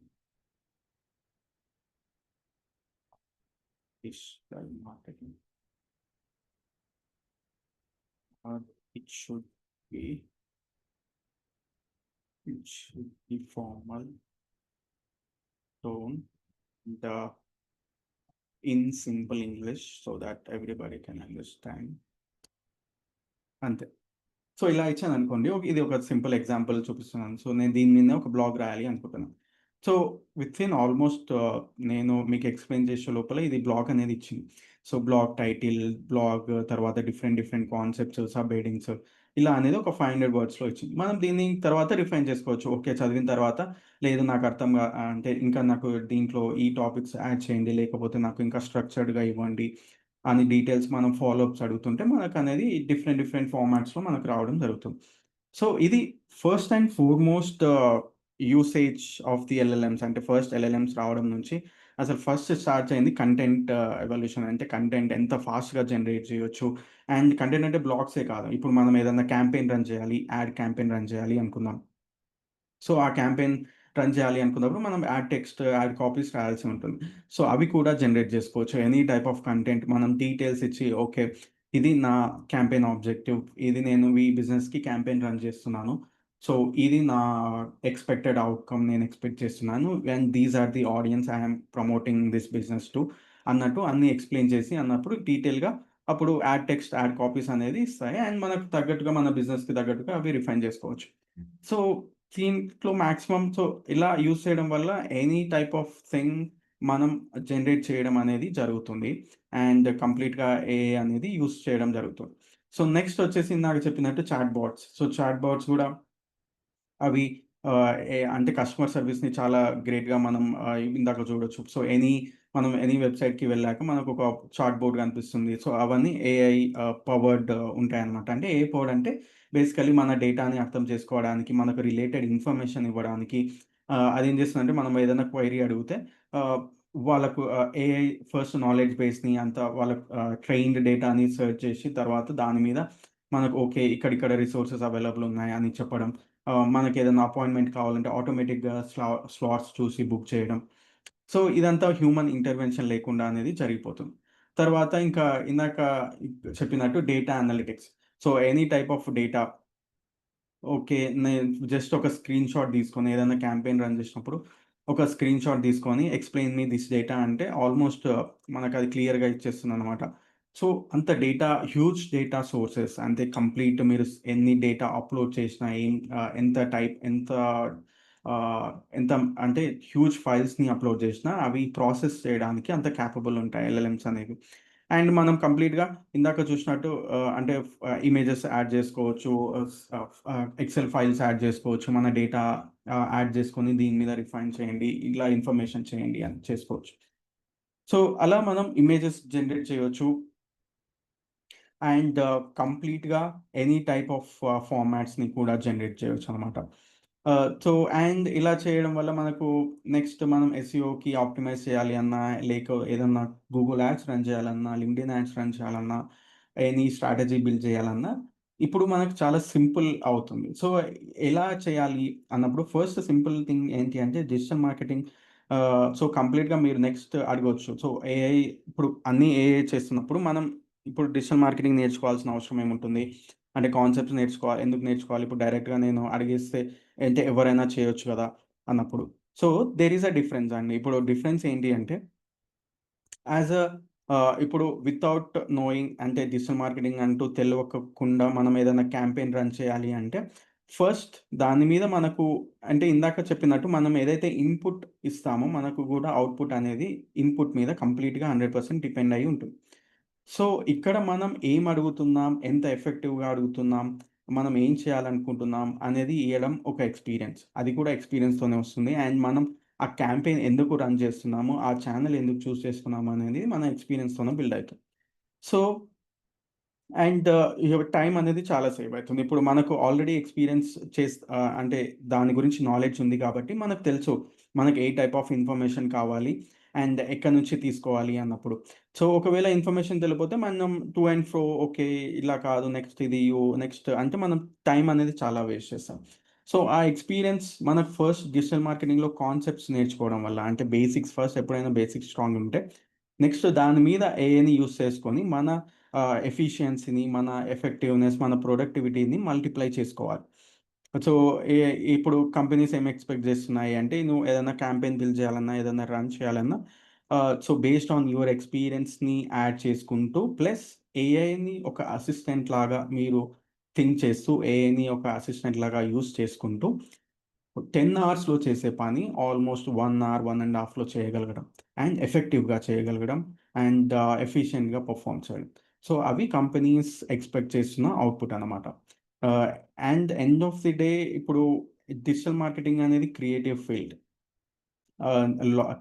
digital marketing. Uh, it should be it should be formal tone the in simple English so that everybody can understand. అంతే. So, ఇలా ఇచ్చాననుకోండి. ఇది ఒక simple example చూపిస్తున్నాను. So, నేను దీని మీదనే ఒక blog రాయాలి అనుకుంటున్నాను. సో, వితిన్ ఆల్‌మోస్ట్ నేను మీకు ఎక్స్‌ప్లెయిన్ చేసే లోపల ఇది బ్లాగ్ అనేది ఇచ్చింది. సో, బ్లాగ్ టైటిల్, బ్లాగ్ తర్వాత డిఫరెంట్ కాన్సెప్ట్స్, సబ్ హెడింగ్స్ ఇలా అనేది ఒక 500 వర్డ్స్‌లో ఇచ్చింది. మనం దీన్ని తర్వాత రిఫైన్ చేసుకోవచ్చు. ఓకే. చదివిన తర్వాత లేదు నాకు అంటే ఇంకా నాకు దీంట్లో ఈ టాపిక్స్ యాడ్ చేయండి. లేకపోతే నాకు ఇంకా స్ట్రక్చర్డ్‌గా ఇవ్వండి. అని డీటెయిల్స్ మనం ఫాలో అప్స్ అడుగుతుంటే మనకనేది డిఫరెంట్ ఫార్మాట్స్‌లో మనకు రావడం జరుగుతుంది. సో ఇది first and foremost usage of the LLMs. అంటే ఫస్ట్ ఎల్ఎల్ఎమ్స్ రావడం నుంచి అసలు ఫస్ట్ స్టార్ట్ అయింది కంటెంట్ ఎవల్యూషన్. అంటే కంటెంట్ ఎంత ఫాస్ట్‌గా జనరేట్ చేయొచ్చు. అండ్ కంటెంట్ అంటే బ్లాగ్సే కాదు. ఇప్పుడు మనం ఏదన్నా క్యాంపెయిన్ రన్ చేయాలి, యాడ్ క్యాంపెయిన్ రన్ చేయాలి అనుకుందాం. సో, ఆ క్యాంపెయిన్ రన్ చేయాలి అనుకున్నప్పుడు మనం యాడ్ టెక్స్ట్, యాడ్ కాపీస్ రాయాల్సి ఉంటుంది. సో, అవి కూడా జనరేట్ చేసుకోవచ్చు. ఎనీ టైప్ ఆఫ్ కంటెంట్ మనం డీటెయిల్స్ ఇచ్చి ఓకే. ఇది నా క్యాంపెయిన్ ఆబ్జెక్టివ్. ఇది నేను ఈ బిజినెస్‌కి క్యాంపెయిన్ రన్ చేస్తున్నాను. సో, ఇది నా ఎక్స్‌పెక్టెడ్ ఔట్‌కమ్ నేను ఎక్స్‌పెక్ట్ చేస్తున్నాను. And these are the audience I am promoting this business to అన్నట్టు అన్నీ ఎక్స్‌ప్లెయిన్ చేసి అన్నప్పుడు డీటెయిల్‌గా అప్పుడు యాడ్ టెక్స్ట్, యాడ్ కాపీస్ అనేది ఇస్తాయి. అండ్ మనకు తగ్గట్టుగా మన బిజినెస్‌కి తగ్గట్టుగా అవి రిఫైన్ చేసుకోవచ్చు. సో దీంట్లో మాక్సిమం సో, ఇలా యూజ్ చేయడం వల్ల ఎనీ టైప్ ఆఫ్ థింగ్ మనం జనరేట్ చేయడం అనేది జరుగుతుంది. అండ్ కంప్లీట్‌గా ఏఐ అనేది యూజ్ చేయడం జరుగుతుంది. సో, నెక్స్ట్ వచ్చేసి ఇందాక చెప్పినట్టు chat bots. So, chat bots గూడా అవి అంటే కస్టమర్ సర్విస్‌ని చాలా గ్రేట్‌గా మనం ఇందాక చూడొచ్చు. సో, మనం ఎనీ వెబ్‌సైట్‌కి వెళ్ళాక మనకొక చాట్ బోర్డ్ కనిపిస్తుంది. సో, అవన్నీ ఏఐ పవర్డ్ ఉంటాయన్నమాట. అంటే ఏఐ పవర్డ్ అంటే బేసికల్లీ మన డేటాని అర్థం చేసుకోవడానికి, మనకు రిలేటెడ్ ఇన్ఫర్మేషన్ ఇవ్వడానికి అదేం చేస్తుందంటే మనం ఏదైనా క్వెరీ అడిగితే ఆహ్, వాళ్ళకు ఏఐ ఫస్ట్ నాలెడ్జ్ బేస్‌ని అంతా వాళ్ళ ట్రైన్డ్ డేటాని సెర్చ్ చేసి తర్వాత దాని మీద మనకు ఓకే. ఇక్కడిక్కడ రిసోర్సెస్ అవైలబుల్ ఉన్నాయి అని చెప్పడం. మనకేదైనా అపాయింట్‌మెంట్ కావాలంటే ఆటోమేటిక్‌గా స్లాట్స్ చూసి బుక్ చేయడం. సో, ఇదంతా హ్యూమన్ ఇంటర్వెన్షన్ లేకుండా అనేది జరిగిపోతుంది. తర్వాత ఇంకా ఇందాక చెప్పినట్టు data analytics. So, any type of data okay. నేను జస్ట్ ఒక స్క్రీన్‌షాట్ తీసుకొని ఏదైనా క్యాంపెయిన్ రన్ చేసినప్పుడు, ఒక స్క్రీన్‌షాట్ తీసుకొని ఎక్స్‌ప్లెయిన్ మీ దిస్ డేటా అంటే ఆల్‌మోస్ట్ మనకది క్లియర్‌గా ఇచ్చేస్తుందనమాట. సో, అంత డేటా హ్యూజ్ డేటా సోర్సెస్ అంటే కంప్లీట్ మీరు ఎన్ని డేటా అప్‌లోడ్ చేసినా ఎంత టైప్ ఆహ్, ఎంత అంటే హ్యూజ్ ఫైల్స్‌ని అప్‌లోడ్ చేసినా అవి ప్రాసెస్ చేయడానికి అంత కేపబుల్ ఉంటాయి ఎల్ఎల్ఎమ్స్ అనేవి. అండ్ మనం కంప్లీట్‌గా ఇందాక చూసినట్టు అంటే ఇమేజెస్ యాడ్ చేసుకోవచ్చు. ఎక్సెల్ ఫైల్స్ యాడ్ చేసుకోవచ్చు. మన డేటా యాడ్ చేసుకొని దీని మీద రిఫైన్ చేయండి. ఇలా ఇన్ఫర్మేషన్ చేయండి అని చేసుకోవచ్చు. సో, అలా మనం ఇమేజెస్ జనరేట్ చేయొచ్చు. అండ్ కంప్లీట్‌గా ఎనీ టైప్ ఆఫ్ ఫార్మాట్స్‌ని కూడా జనరేట్ చేయొచ్చనమాట. సో, అండ్ ఇలా చేయడం వల్ల మనకు నెక్స్ట్ మనం ఎస్‌ఈఓకి ఆప్టిమైజ్ చేయాలి అన్నా, ఏదన్నా గూగుల్ యాడ్స్ రన్ చేయాలన్నా, లింక్డ్ఇన్ యాడ్స్ రన్ చేయాలన్నా, ఎనీ స్ట్రాటజీ బిల్డ్ చేయాలన్నా, ఇప్పుడు మనకు చాలా సింపుల్ అవుతుంది. సో, ఎలా చేయాలి అన్నప్పుడు ఫస్ట్ సింపుల్ థింగ్ ఏంటి అంటే డిజిటల్ మార్కెటింగ్ సో, కంప్లీట్‌గా మీరు నెక్స్ట్ అడగొచ్చు. సో, ఏఐ ఇప్పుడు అన్నీ ఏఐ చేస్తున్నప్పుడు మనం ఇప్పుడు డిజిటల్ మార్కెటింగ్ నేర్చుకోవాల్సిన అవసరం ఏముంటుంది? అంటే కాన్సెప్ట్స్ నేర్చుకోవాలి. ఎందుకు నేర్చుకోవాలి? ఇప్పుడు డైరెక్ట్‌గా నేను అడిగేస్తే అంటే ఎవరైనా చేయొచ్చు గదా! అన్నప్పుడు. So, there is a difference అండి. ఇప్పుడు డిఫరెన్స్ ఏంటి అంటే యాస్ ఎ ఇప్పుడు వితౌట్ నోయింగ్ అంటే డిజిటల్ మార్కెటింగ్ అంటూ తెలవకుండా మనం ఏదైనా క్యాంపెయిన్ రన్ చేయాలి అంటే, ఫస్ట్ దాని మీద మనకు అంటే ఇందాక చెప్పినట్టు మనం ఏదైతే ఇన్‌పుట్ ఇస్తామో మనకు గూడా అవుట్‌పుట్ అనేది ఇన్‌పుట్ మీద కంప్లీట్‌గా 100% డిపెండ్ అయ్యి ఉంటుంది. సో, ఇక్కడ మనం ఏం అడుగుతున్నాం? ఎంత ఎఫెక్టివ్‌గా అడుగుతున్నాం? మనం ఏం చేయాలనుకుంటున్నాం? అనేది ఇయ్యడం ఒక ఎక్స్‌పీరియన్స్. అది కూడా ఎక్స్‌పీరియన్స్‌తోనే వస్తుంది. అండ్ మనం ఆ క్యాంపెయిన్ ఎందుకు రన్ చేస్తున్నాము? ఆ ఛానెల్ ఎందుకు చూస్ చేసుకున్నాము? అనేది మన ఎక్స్‌పీరియన్స్‌తోనే బిల్డ్ అయితుంది. సో అండ్ టైం అనేది చాలా సేవ్ అయితుంది. ఇప్పుడు మనకు ఆల్రెడీ అంటే దాని గురించి నాలెడ్జ్ ఉంది కాబట్టి మనకు తెలుసు. మనకి ఏ టైప్ ఆఫ్ ఇన్ఫర్మేషన్ కావాలి అండ్ ఎక్కడి నుంచి తీసుకోవాలి అన్నప్పుడు. సో, ఒకవేళ ఇన్ఫర్మేషన్ తెలియపోతే మనం టు అండ్ ఫ్రో ఓకే. ఇలా కాదు నెక్స్ట్ అంటే మనం టైం అనేది చాలా వేస్ట్ చేస్తాం. సో, ఆ ఎక్స్‌పీరియన్స్ మనకు ఫస్ట్ డిజిటల్ మార్కెటింగ్‌లో కాన్సెప్ట్స్ నేర్చుకోవడం వల్ల అంటే బేసిక్స్ ఫస్ట్ ఎప్పుడైనా బేసిక్స్ స్ట్రాంగ్ ఉంటే నెక్స్ట్ దాని మీద ఏఐని యూజ్ చేసుకొని మన ఎఫిషియన్సీని, మన ఎఫెక్టివ్‌నెస్, మన ప్రొడక్టివిటీని మల్టిప్లై చేసుకోవాలి. సో, ఏ ఇప్పుడు కంపెనీస్ ఏం ఎక్స్‌పెక్ట్ జేస్తున్నాయి అంటే, నువ్వు ఏదైనా క్యాంపెయిన్ బిల్డ్ చేయాలన్నా, ఏదైనా రన్ చేయాలన్నా సో, బేస్డ్ ఆన్ యువర్ ఎక్స్‌పీరియన్స్‌ని యాడ్ చేసుకుంటూ, ప్లస్ ఏఐని ఒక అసిస్టెంట్ లాగా మీరు థింక్ చేస్తూ, ఏఐని ఒక అసిస్టెంట్ లాగా యూజ్ చేసుకుంటూ 10 అవర్స్‌లో చేసే పని ఆల్‌మోస్ట్ 1 అవర్, 1 ½ చేయగలగడం. అండ్ ఎఫెక్టివ్‌గా చేయగలగడం. అండ్ ఎఫిషియెంట్‌గా పెర్ఫార్మ్ చేయడం. సో, అవి కంపెనీస్ ఎక్స్‌పెక్ట్ చేస్తున్న అవుట్‌పుట్ అనమాట. ఆహ్, and end of the day ఇప్పుడు డిజిటల్ మార్కెటింగ్ అనేది క్రియేటివ్ ఫీల్డ్. ఆహ్,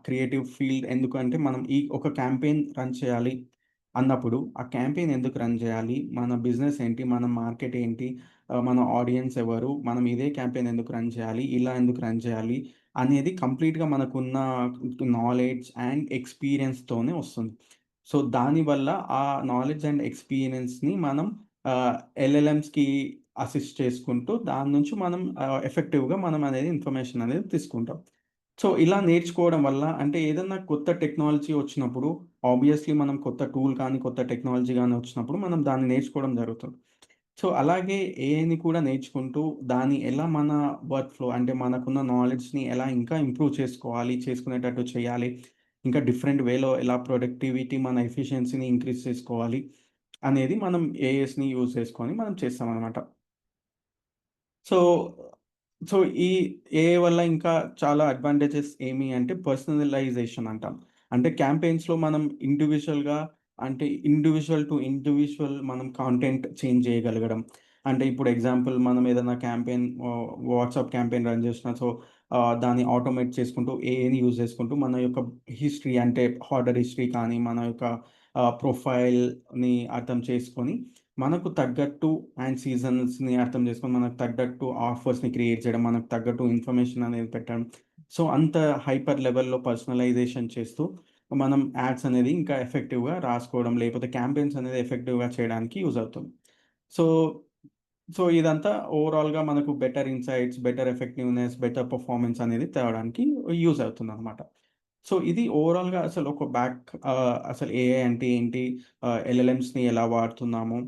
క్రియేటివ్ ఫీల్డ్ ఎందుకంటే మనం ఒక క్యాంపెయిన్ రన్ చేయాలి. అన్నప్పుడు ఆ క్యాంపెయిన్ ఎందుకు రన్ చేయాలి? మన బిజినెస్ ఏంటి? మన మార్కెట్ ఏంటి? మన ఆడియన్స్ ఎవరు? మనం ఇదే క్యాంపెయిన్ ఎందుకు రన్ చేయాలి? ఇలా ఎందుకు రన్ చేయాలి? అనేది కంప్లీట్‌గా మనకున్న నాలెడ్జ్ అండ్ ఎక్స్‌పీరియన్స్‌తోనే వస్తుంది. సో, దానివల్ల ఆ నాలెడ్జ్ అండ్ ఎక్స్‌పీరియన్స్‌ని మనం ఎల్ఎల్ఎమ్స్‌కి అసిస్ట్ చేసుకుంటూ దాని నుంచి మనం ఎఫెక్టివ్‌గా మనం అనేది ఇన్ఫర్మేషన్ అనేది తీసుకుంటాం. సో, ఇలా నేర్చుకోవడం వల్ల అంటే ఏదన్నా కొత్త టెక్నాలజీ వచ్చినప్పుడు ఆబ్వియస్‌లీ మనం కొత్త టూల్ కానీ, కొత్త టెక్నాలజీ గాని వచ్చినప్పుడు మనం దాన్ని నేర్చుకోవడం జరుగుతుంది. సో, అలాగే ఏఐని కూడా నేర్చుకుంటూ దాన్ని ఎలా మన వర్క్ ఫ్లో అంటే మనకున్న నాలెడ్జ్‌ని ఎలా ఇంకా ఇంప్రూవ్ చేసుకోవాలి, చేసుకునేటట్టు చేయాలి. ఇంకా డిఫరెంట్ వేలో ఎలా ప్రొడక్టివిటీ మన ఎఫిషియన్సీని ఇంక్రీజ్ చేసుకోవాలి అనేది మనం ఏఐస్‌ని యూజ్ చేసుకొని మనం చేస్తామనమాట. సో, సో, ఈ ఏఐ వల్ల ఇంకా చాలా అడ్వాంటేజెస్ ఏమి అంటే పర్సనలైజేషన్ అంటాం. అంటే క్యాంపెయిన్స్‌లో మనం ఇండివిడ్యువల్ టు ఇండివిడ్యువల్ మనం కంటెంట్ చేంజ్ చేయగలగడం. అంటే ఇప్పుడు ఎగ్జాంపుల్ మనం ఏదైనా క్యాంపెయిన్ వాట్సాప్ క్యాంపెయిన్ రన్ చేసినా దాన్ని ఆటోమేట్ చేసుకుంటూ ఏఐని యూజ్ చేసుకుంటూ మన యొక్క హిస్టరీ అంటే ఆర్డర్ హిస్టరీ కానీ, మన యొక్క ప్రొఫైల్‌ని అర్థం చేసుకొని మనకు తగ్గట్టు అండ్ సీజన్స్‌ని అర్థం చేసుకొని, మనకు తగ్గట్టు ఆఫర్స్‌ని క్రియేట్ చేయడం, మనకు తగ్గట్టు ఇన్ఫర్మేషన్ అనేది పెట్టడం. సో, అంత హైపర్ లెవెల్‌లో పర్సనలైజేషన్ చేస్తూ, మనం యాడ్స్ అనేది ఇంకా ఎఫెక్టివ్‌గా రాసుకోవడం, లేకపోతే క్యాంపెయిన్స్ అనేది ఎఫెక్టివ్‌గా చేయడానికి యూజ్ అవుతుంది. సో, సో, ఇదంతా ఓవరాల్‌గా మనకు better insights, better effectiveness, better performance అనేది తేవడానికి యూజ్ అవుతుందనమాట. సో, ఇది ఓవరాల్‌గా అసలు ఒక అసలు ఏఐ అంటే ఏంటి? ఎల్ఎల్ఎమ్స్‌ని ఎలా వాడుతున్నాము?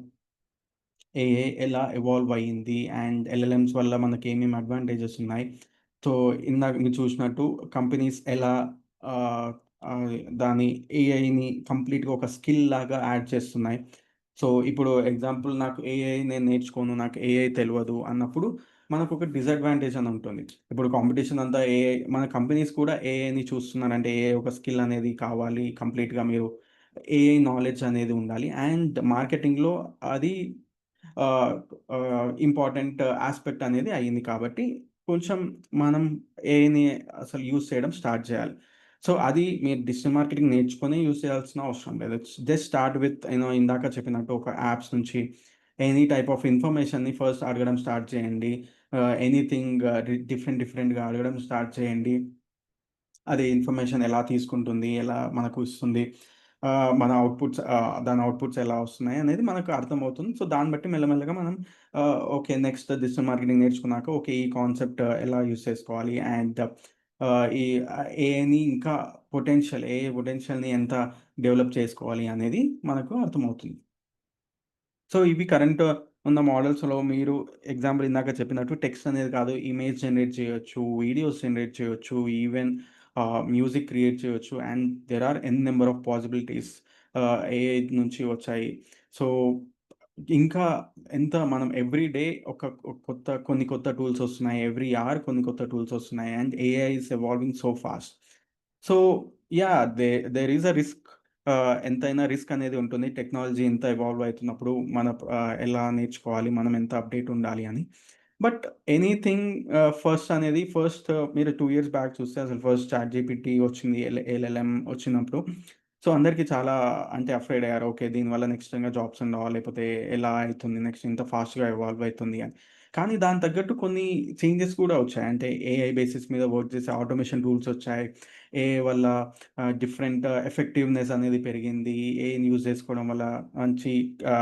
ఏఐ ఎలా ఎవాల్వ్ అయింది? అండ్ ఎల్ఎల్ఎమ్స్ వల్ల మనకేమేమి అడ్వాంటేజెస్ ఉన్నాయి? సో, ఇందాక మీరు చూసినట్టు కంపెనీస్ ఎలా ఆహ్, ఆహ్, దాని ఏఐని కంప్లీట్‌గా ఒక స్కిల్ లాగా యాడ్ చేస్తున్నాయి. సో, ఇప్పుడు ఎగ్జాంపుల్ నాకు ఏఐ నేను నేర్చుకోను, నాకు ఏఐ తెలవదు అన్నప్పుడు మనకొక డిసడ్వాంటేజ్ అని ఉంటుంది. ఇప్పుడు కాంపిటీషన్ అంతా ఏఐ మన కంపెనీస్ కూడా ఏఐని చూస్తున్నారంటే ఏఐ ఒక స్కిల్ అనేది కావాలి. కంప్లీట్‌గా మీరు ఏఐ నాలెడ్జ్ అనేది ఉండాలి. అండ్ మార్కెటింగ్‌లో అది ఆహ్, ఇంపార్టెంట్ యాస్పెక్ట్ అనేది అయింది కాబట్టి, కొంచెం మనం ఏఐని అసలు యూజ్ చేయడం స్టార్ట్ చేయాలి. సో, అది మీరు డిజిటల్ మార్కెటింగ్ నేర్చుకొని యూజ్ చేయాల్సిన అవసరం లేదు. జస్ట్ స్టార్ట్ విత్ ఇందాక చెప్పినట్టు ఒక యాప్స్ నుంచి ఎనీ టైప్ ఆఫ్ ఇన్ఫర్మేషన్‌ని ఫస్ట్ అడగడం స్టార్ట్ చేయండి. ఎనీథింగ్ డిఫరెంట్‌గా అడగడం స్టార్ట్ చేయండి. అది ఇన్ఫర్మేషన్ ఎలా తీసుకుంటుంది? ఎలా మనకు ఇస్తుంది? దాని అవుట్‌పుట్స్ ఎలా వస్తున్నాయి అనేది మనకు అర్థమవుతుంది. సో, దాన్ని బట్టి మెల్లమెల్లగా మనం ఓకే. నెక్స్ట్ డిజిటల్ మార్కెటింగ్ నేర్చుకున్నాక ఓకే. ఈ కాన్సెప్ట్ ఎలా యూజ్ చేసుకోవాలి? అండ్ ఈ ఏఐని ఇంకా ఏఐ పొటెన్షియల్‌ని ఎంత డెవలప్ చేసుకోవాలి అనేది మనకు అర్థమవుతుంది. సో, ఇవి కరెంట్ ఉన్న మోడల్స్‌లో మీరు ఎగ్జాంపుల్ ఇందాక చెప్పినట్టు టెక్స్ట్ అనేది కాదు. ఇమేజ్ జనరేట్ చేయొచ్చు, వీడియోస్ జనరేట్ చేయొచ్చు, ఈవెన్ మ్యూజిక్ క్రియేట్ చేయొచ్చు. And there are number of possibilities AI నుంచి వచ్చాయి. సో, ఇంకా ఎంత మనం ఎవ్రీ డే కొన్ని కొత్త టూల్స్ వస్తున్నాయి. ఎవ్రీ అవర్ కొన్ని కొత్త టూల్స్ వస్తున్నాయి. And AI is evolving so fast. So, yeah! There is a risk. ఎంతైనా రిస్క్ అనేది ఉంటుంది. టెక్నాలజీ ఇంత ఎవాల్వ్ అయితున్నప్పుడు ఎలా నేర్చుకోవాలి? మనం ఎంత అప్‌డేట్ ఉండాలి అని. బట్ ఎనీథింగ్ ఫస్ట్ మీరు 2 ఇయర్స్ బ్యాక్ చూస్తే అసలు ఫస్ట్ చాట్‌జీపీటీ వచ్చింది. ఎల్ఎల్ఎం వచ్చినప్పుడు సో, అందరికి చాలా అంటే అఫ్రైడ్ అయ్యారు. ఓకే. దీనివల్ల నెక్స్ట్ ఇంగ జాబ్స్ ఉండవా? లేకపోతే ఎలా అయితుంది? నెక్స్ట్ ఇంత ఫాస్ట్‌గా ఎవాల్వ్ అయితుంది అని. కానీ దానికి తగ్గట్టు కొన్ని చేంజెస్ కూడా వచ్చాయి. అంటే ఏఐ బేసిస్ మీద వర్క్ చేసే ఆటోమేషన్ టూల్స్ వచ్చాయి. ఏఐ వల్ల డిఫరెంట్ ఎఫెక్టివ్‌నెస్ అనేది పెరిగింది. ఏఐని యూజ్ చేసుకోవడం వల్ల మంచి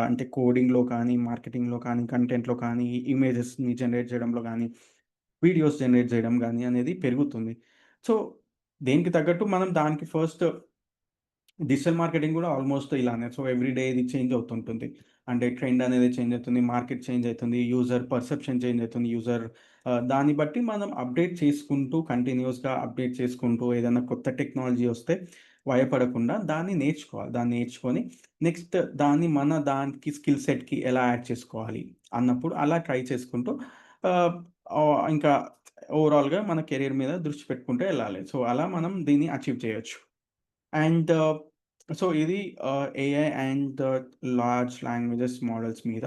అంటే కోడింగ్‌లో కానీ, మార్కెటింగ్‌లో కానీ, కంటెంట్‌లో కానీ, ఇమేజెస్‌ని జనరేట్ చేయడంలో గానీ, వీడియోస్ జనరేట్ చేయడం గానీ అనేది పెరుగుతుంది. సో, దేనికి తగ్గట్టు మనం దానికి ఫస్ట్ డిజిటల్ మార్కెటింగ్ గూడా ఆల్‌మోస్ట్ ఇలానే. సో, ఎవ్రీ డే ఇది చేంజ్ అవుతుంటుంది. అంటే ట్రెండ్ అనేది చేంజ్ అవుతుంది. మార్కెట్ చేంజ్ అయితుంది. యూజర్ పర్సెప్షన్ చేంజ్ అయితుంది. దాన్ని బట్టి మనం అప్‌డేట్ చేసుకుంటూ కంటిన్యూయస్‌గా అప్‌డేట్ చేసుకుంటూ ఏదైనా కొత్త టెక్నాలజీ వస్తే భయపడకుండా దాన్ని నేర్చుకోవాలి. దాన్ని నేర్చుకొని నెక్స్ట్ దానికి స్కిల్ సెట్‌కి ఎలా యాడ్ చేసుకోవాలి అన్నప్పుడు అలా ట్రై చేసుకుంటూ ఆహ్, ఇంకా ఓవరాల్‌గా మన కెరియర్ మీద దృష్టి పెట్టుకుంటూ ఎళ్ళాలి. సో, అలా మనం దీన్ని అచీవ్ చేయొచ్చు. అండ్ సో, ఇది AI and large languages models మీద.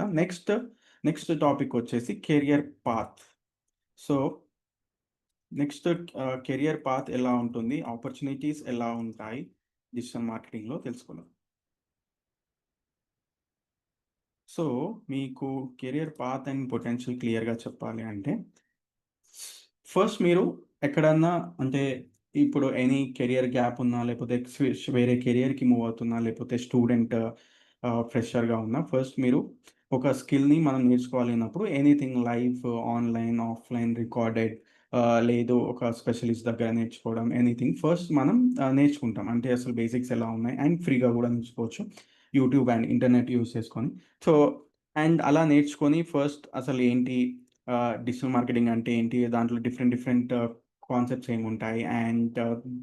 నెక్స్ట్ టాపిక్ వచ్చేసి career path. So, next career path ఎలా ఉంటుంది? ఆపర్చునిటీస్ ఎలా ఉంటాయి? డిజిటల్ మార్కెటింగ్‌లో తెలుసుకుందాం. సో, మీకు కెరియర్ పాత్ అండ్ పొటెన్షియల్ క్లియర్‌గా చెప్పాలి అంటే, ఫస్ట్ మీరు ఎక్కడన్నా అంటే ఇప్పుడు ఎనీ కెరియర్ గ్యాప్ ఉన్నా, లేకపోతే వేరే కెరియర్‌కి మూవ్ అవుతున్నా, లేకపోతే స్టూడెంట్ ఫ్రెషర్‌గా ఉన్నా, ఫస్ట్ మీరు ఒక స్కిల్‌ని మనం నేర్చుకోవాలి అన్నప్పుడు anything live, online, offline, recorded లేదు ఒక స్పెషలిస్ట్ దగ్గర నేర్చుకోవడం ఎనీథింగ్ ఫస్ట్ మనం నేర్చుకుంటాం. అంటే అసలు బేసిక్స్ ఎలా ఉన్నాయి అండ్ ఫ్రీగా గూడా నేర్చుకోవచ్చు. యూట్యూబ్ అండ్ ఇంటర్నెట్ యూజ్ చేసుకొని. సో, అండ్ అలా నేర్చుకొని ఫస్ట్ అసలు ఏంటి డిజిటల్ మార్కెటింగ్ అంటే ఏంటి? దాంట్లో డిఫరెంట్ డిఫరెంట్ కాన్సెప్ట్స్ ఏముంటాయి? అండ్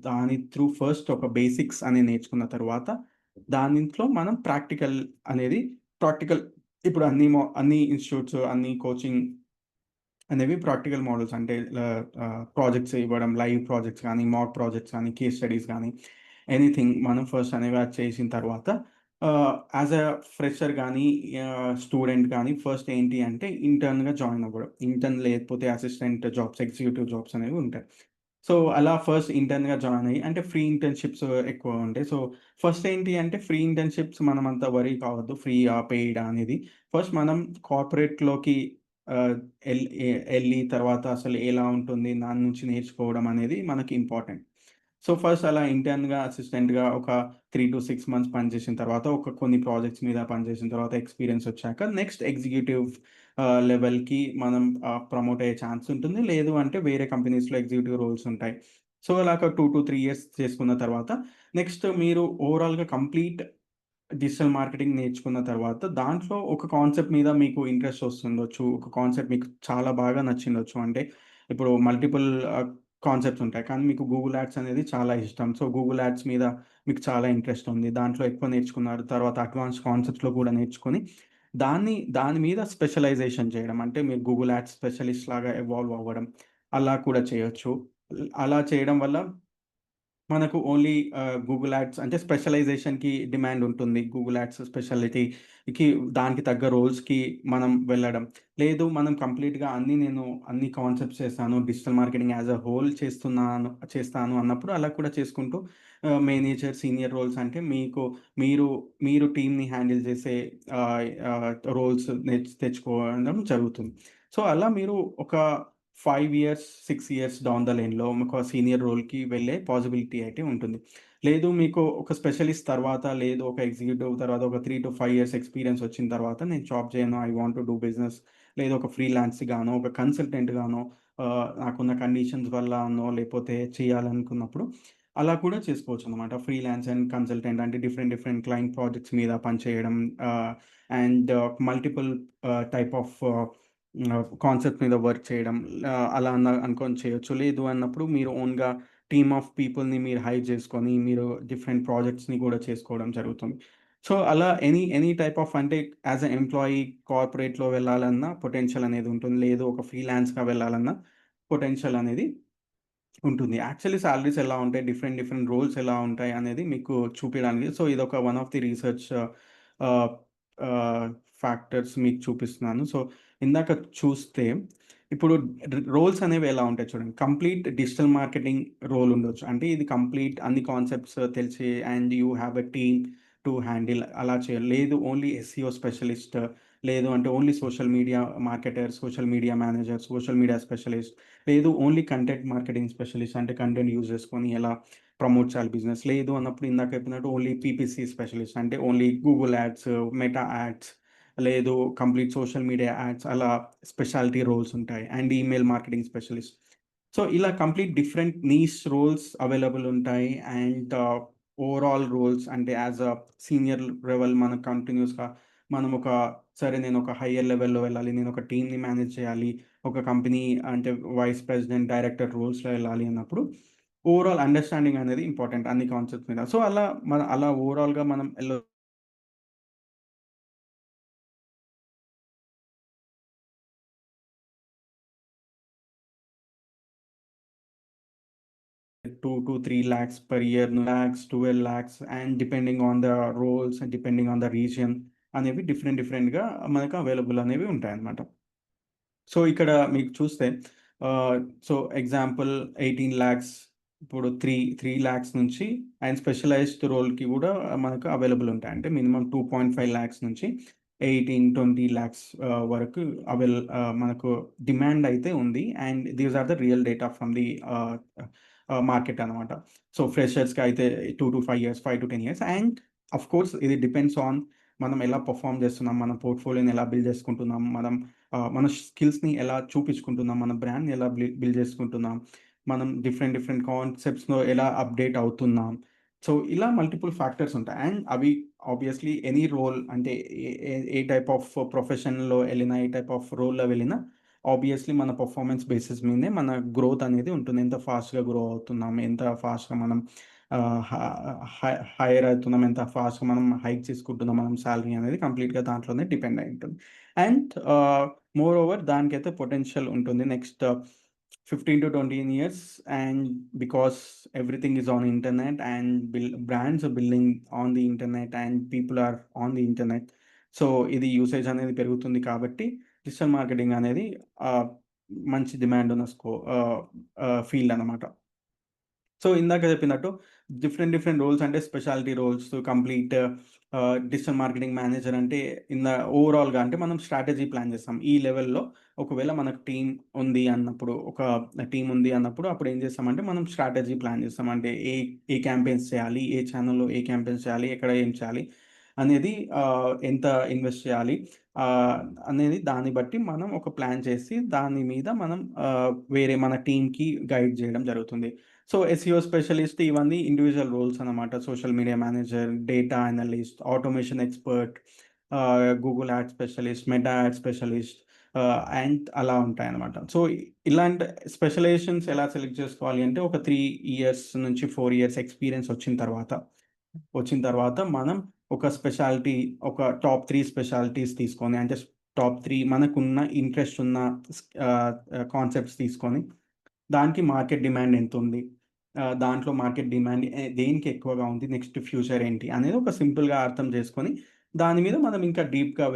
దాని త్రూ ఫస్ట్ ఒక బేసిక్స్ అనేది నేర్చుకున్న తర్వాత, దానింట్లో మనం ప్రాక్టికల్ అనేది ప్రాక్టికల్ ఇప్పుడు అన్ని ఇన్‌స్టిట్యూట్స్, అన్ని కోచింగ్ అనేవి ప్రాక్టికల్ మోడల్స్ అంటే ప్రాజెక్ట్స్ ఇవ్వడం, లైవ్ ప్రాజెక్ట్స్ గానీ, మాక్ ప్రాజెక్ట్స్ గానీ, కేస్ స్టడీస్ గానీ, ఎనీథింగ్ మనం ఫస్ట్ అనేవి అది చేసిన తర్వాత యాస్ ఎ ఫ్రెషర్ గానీ, స్టూడెంట్ గానీ ఫస్ట్ ఏంటి అంటే ఇంటర్న్‌గా జాయిన్ అవ్వడం. ఇంటర్న్ లేకపోతే అసిస్టెంట్ జాబ్స్, ఎగ్జిక్యూటివ్ జాబ్స్ అనేవి ఉంటాయి. సో, అలా ఫస్ట్ ఇంటర్న్‌గా జాయిన్ అయ్యి అంటే ఫ్రీ ఇంటర్న్‌షిప్స్ ఎక్కువ ఉంటాయి. సో, ఫస్ట్ ఏంటి అంటే ఫ్రీ ఇంటర్న్‌షిప్స్ మనమంత వరీ కావద్దు. ఫ్రీయా? పెయిడా? అనేది. ఫస్ట్ మనం కార్పొరేట్‌లోకి ఆహ్, ఎళ్లి తర్వాత అసలు ఎలా ఉంటుంది? దాని నుంచి నేర్చుకోవడం అనేది మనకి ఇంపార్టెంట్. సో, ఫస్ట్ అలా ఇంటర్న్‌గా, అసిస్టెంట్‌గా ఒక 3-6 మంత్స్ పనిచేసిన తర్వాత, ఒక కొన్ని ప్రాజెక్ట్స్ మీద పనిచేసిన తర్వాత ఎక్స్‌పీరియన్స్ వచ్చాక నెక్స్ట్ ఎగ్జిక్యూటివ్ లెవెల్‌కి మనం ప్రమోట్ అయ్యే ఛాన్స్ ఉంటుంది. లేదు అంటే వేరే కంపెనీస్‌లో ఎగ్జిక్యూటివ్ రోల్స్ ఉంటాయి. సో, అలాగ 2-3 ఇయర్స్ చేసుకున్న తర్వాత నెక్స్ట్ మీరు ఓవరాల్‌గా కంప్లీట్ డిజిటల్ మార్కెటింగ్ నేర్చుకున్న తర్వాత, దాంట్లో ఒక కాన్సెప్ట్ మీద మీకు ఇంట్రెస్ట్ వస్తుండొచ్చు. ఒక కాన్సెప్ట్ మీకు చాలా బాగా నచ్చిండొచ్చు. అంటే ఇప్పుడు మల్టిపుల్ కాన్సెప్ట్స్ ఉంటాయి. కానీ మీకు గూగుల్ యాడ్స్ అనేది చాలా ఇష్టం. సో, గూగుల్ యాడ్స్ మీద మీకు చాలా ఇంట్రెస్ట్ ఉంది. దాంట్లో ఎక్కువ నేర్చుకున్నారు. తర్వాత అడ్వాన్స్ కాన్సెప్ట్స్‌లో కూడా నేర్చుకొని, దాని మీద స్పెషలైజేషన్ చేయడం. అంటే మీరు గూగుల్ యాడ్స్ స్పెషలిస్ట్ లాగా ఎవాల్వ్ అవ్వడం. అలా కూడా చేయొచ్చు. అలా చేయడం వల్ల మనకు ఓన్లీ గూగుల్ యాడ్స్ అంటే స్పెషలైజేషన్‌కి డిమాండ్ ఉంటుంది. గూగుల్ యాడ్స్ స్పెషాలిటీకి దానికి తగ్గ రోల్స్‌కి మనం వెళ్ళడం. లేదు మనం కంప్లీట్‌గా నేను అన్ని కాన్సెప్ట్స్ చేస్తాను. Digital marketing as a whole చేస్తాను అన్నప్పుడు అలా కూడా చేసుకుంటూ మేనేజర్, సీనియర్ రోల్స్ అంటే మీరు మీరు టీమ్‌ని హ్యాండిల్ చేసే ఆహ్, ఆహ్, రోల్స్ తెచ్చుకోవడం జరుగుతుంది. సో, అలా మీరు ఒక 5 ఇయర్స్, 6 ఇయర్స్ డౌన్ ద లైన్‌లో ఒక సీనియర్ రోల్‌కి వెళ్ళే పాసిబిలిటీ అయితే ఉంటుంది. లేదు మీకు ఒక స్పెషలిస్ట్ తర్వాత, లేదు ఒక ఎగ్జిక్యూటివ్ తర్వాత ఒక 3-5 ఇయర్స్ ఎక్స్‌పీరియన్స్ వచ్చిన తర్వాత నేను జాబ్ చేయను. I want to do business లేదు ఒక ఫ్రీలాన్స్‌గానో, ఒక కన్సల్టెంట్‌గానో నాకున్న కండిషన్స్ వల్లనో లేపోతే చేయాలనుకున్నప్పుడు అలా కూడా చేసుకోవచ్చనమాట. ఫ్రీలాన్స్ అండ్ కన్సల్టెంట్ అంటే డిఫరెంట్ డిఫరెంట్ క్లయింట్ ప్రాజెక్ట్స్ మీద పనిచేయడం and multiple type of concept మీద వర్క్ చేయడం. అలా అనుకోని చేయొచ్చు. లేదు అన్నప్పుడు మీరు ఓన్‌గా టీమ్ ఆఫ్ పీపుల్‌ని మీరు హైర్ చేసుకొని, మీరు డిఫరెంట్ ప్రాజెక్ట్స్‌ని కూడా చేసుకోవడం జరుగుతుంది. సో, అలా ఎనీ టైప్ ఆఫ్ అంటే యాస్ ఎ ఎంప్లాయీ కార్పొరేట్‌లో వెళ్ళాలన్నా పొటెన్షియల్ అనేది ఉంటుంది. లేదు ఒక ఫ్రీలాన్స్‌గా వెళ్ళాలన్నా పొటెన్షియల్ అనేది ఉంటుంది. యాక్చువల్లీ సాలరీస్ ఎలా ఉంటాయి, డిఫరెంట్ డిఫరెంట్ రోల్స్ ఎలా ఉంటాయి అనేది మీకు చూపియడానికి సో, ఇదొక వన్ ఆఫ్ ది రీసెర్చ్ ఆహ్, ఆహ్, ఫ్యాక్టర్స్ మీకు చూపిస్తున్నాను. సో, ఇందాక చూస్తే ఇప్పుడు రోల్స్ అనేవి ఎలా ఉంటాయి చూడండి. కంప్లీట్ డిజిటల్ మార్కెటింగ్ రోల్ ఉండొచ్చు. అంటే ఇది కంప్లీట్ అన్ని కాన్సెప్ట్స్ తెలిసి and you have a team to handle అలా చేయాలి. లేదు ఓన్లీ ఎస్‌సిఓ స్పెషలిస్ట్ లేదు అంటే only social media marketer, social media manager, social media specialist లేదు ఓన్లీ కంటెంట్ మార్కెటింగ్ స్పెషలిస్ట్ అంటే కంటెంట్ యూజ్ చేసుకొని ఎలా ప్రమోట్ చేయాలి బిజినెస్. లేదు అన్నప్పుడు ఇందాక చెప్పినట్టు ఓన్లీ పీపీసీ స్పెషలిస్ట్ అంటే only Google ads, meta ads లేదు కంప్లీట్ సోషల్ మీడియా యాడ్స్ అలా స్పెషాలిటీ రోల్స్ ఉంటాయి. And email marketing specialist. So, ఇలా complete different niche roles available ఉంటాయి. అండ్ ఓవరాల్ రోల్స్ అంటే యాస్ ఎ సీనియర్ లెవెల్ మనం కంటిన్యూయస్‌గా మనం సరే నేను ఒక హైయర్ లెవెల్‌లో వెళ్ళాలి. నేను ఒక టీమ్‌ని మేనేజ్ చేయాలి. ఒక కంపెనీ అంటే వైస్ ప్రెసిడెంట్, డైరెక్టర్ రోల్స్‌లో వెళ్ళాలి అన్నప్పుడు ఓవరాల్ అండర్‌స్టాండింగ్ అనేది ఇంపార్టెంట్ అన్ని కాన్సెప్ట్స్ మీద. సో, అలా ఓవరాల్‌గా మనం 2-3 lakhs per year, lakhs, 12 lakhs and depending on the roles and depending on the region అనేవి డిఫరెంట్‌గా మనకు అవైలబుల్ అనేవి ఉంటాయన్నమాట. సో, ఇక్కడ మీకు చూస్తే ఆహ్, సో, ఎగ్జాంపుల్ 18,00,000 ఇప్పుడు 3 నుంచి అండ్ స్పెషలైజ్డ్ రోల్‌కి గూడా మనకు అవైలబుల్ ఉంటాయి. అంటే మినిమమ్ 2.5 లాక్స్ నుంచి 18-20 లాక్స్ వరకు మనకు డిమాండ్ అయితే ఉంది. And these are the real data from the market అనమాట. సో, ఫ్రెషర్స్‌కి అయితే 2-5 ఇయర్స్, 5-10 ఇయర్స్. అండ్ ఆఫ్‌కోర్స్ ఇది డిపెండ్స్ ఆన్ మనం ఎలా పెర్ఫార్మ్ చేస్తున్నాం, మన పోర్ట్‌ఫోలియోని ఎలా బిల్డ్ చేసుకుంటున్నాం, మన స్కిల్స్‌ని ఎలా చూపించుకుంటున్నాం, మన బ్రాండ్‌ని ఎలా బిల్డ్ చేసుకుంటున్నాం, మనం డిఫరెంట్ డిఫరెంట్ కాన్సెప్ట్స్‌లో ఎలా అప్‌డేట్ అవుతున్నాం. సో, ఇలా మల్టిపుల్ ఫ్యాక్టర్స్ ఉంటాయి. అండ్ అవి ఆబ్వియస్‌లీ ఎనీ రోల్ అంటే ఏ ఏ ఏ టైప్ ఆఫ్ ప్రొఫెషన్‌లో ఎళ్ళినా, ఏ టైప్ ఆఫ్ రోల్‌లో వెళ్ళినా ఆబ్వియస్‌లీ మన పెర్ఫార్మన్స్ బేసిస్ మీదనే మన గ్రోత్ అనేది ఉంటుంది. ఎంత ఫాస్ట్‌గా గ్రో అవుతున్నాం, ఎంత ఫాస్ట్‌గా మనం ఆహ్, హ హైర్ అవుతున్నాం, ఎంత ఫాస్ట్‌గా మనం హైక్ చేసుకుంటున్నాం, మనం సాలరీ అనేది కంప్లీట్‌గా దాంట్లోనే డిపెండ్ అయి ఉంటుంది. అండ్ మోర్ ఓవర్ దానికైతే పొటెన్షియల్ ఉంటుంది. Next 15-20 years. And because everything is on internet and brands are building on the internet and people are on the internet. So, ఇది యూసేజ్ అనేది పెరుగుతుంది కాబట్టి డిజిటల్ మార్కెటింగ్ అనేది ఆహ్, మంచి డిమాండ్ ఉన్న ఫీల్డ్ అనమాట. సో, ఇందాక చెప్పినట్టు డిఫరెంట్, డిఫరెంట్ రోల్స్ అంటే speciality roles, complete digital marketing manager అంటే ఓవరాల్‌గా అంటే మనం స్ట్రాటజీ ప్లాన్ చేస్తాం. ఈ లెవెల్‌లో ఒకవేళ మనకు టీమ్ ఉంది అన్నప్పుడు అప్పుడు ఏం చేస్తామంటే మనం స్ట్రాటజీ ప్లాన్ చేస్తాం. అంటే ఏ క్యాంపెయిన్స్ చేయాలి? ఏ ఛానెల్‌లో ఏ క్యాంపెయిన్స్ చేయాలి? ఎక్కడ ఏం చేయాలి? అనేది ఎంత ఇన్వెస్ట్ చేయాలి? ఆహ్, అనేది దాన్ని బట్టి మనం ఒక ప్లాన్ చేసి దాని మీద మనం వేరే మన టీమ్‌కి గైడ్ చేయడం జరుగుతుంది. సో, ఎస్ఈఓ స్పెషలిస్ట్ ఇవన్నీ ఇండివిడ్యువల్ రోల్స్ అన్నమాట. Social media manager, data analyst, automation expert, Google add specialist, meta add specialist and అలా ఉంటాయన్నమాట. సో, ఇలాంటి స్పెషలైజేషన్స్ ఎలా సెలెక్ట్ చేసుకోవాలి అంటే ఒక 3 ఇయర్స్ నుంచి 4 ఇయర్స్ ఎక్స్‌పీరియన్స్ వచ్చిన తర్వాత మనం ఒక స్పెషాలిటీ ఒక టాప్ 3 స్పెషాలిటీస్ తీసుకొని అంటే టాప్ 3 మనకున్న ఇంట్రెస్ట్ ఉన్న ఆహ్, కాన్సెప్ట్స్ తీసుకొని దానికి మార్కెట్ డిమాండ్ ఎంతుంది? దాంట్లో మార్కెట్ డిమాండ్ దేనికి ఎక్కువగా ఉంది? నెక్స్ట్ ఫ్యూచర్ ఏంటి? అనేది ఒక సింపుల్‌గా అర్థం చేసుకొని, దాని మీద మనం ఇంకా డీప్‌గా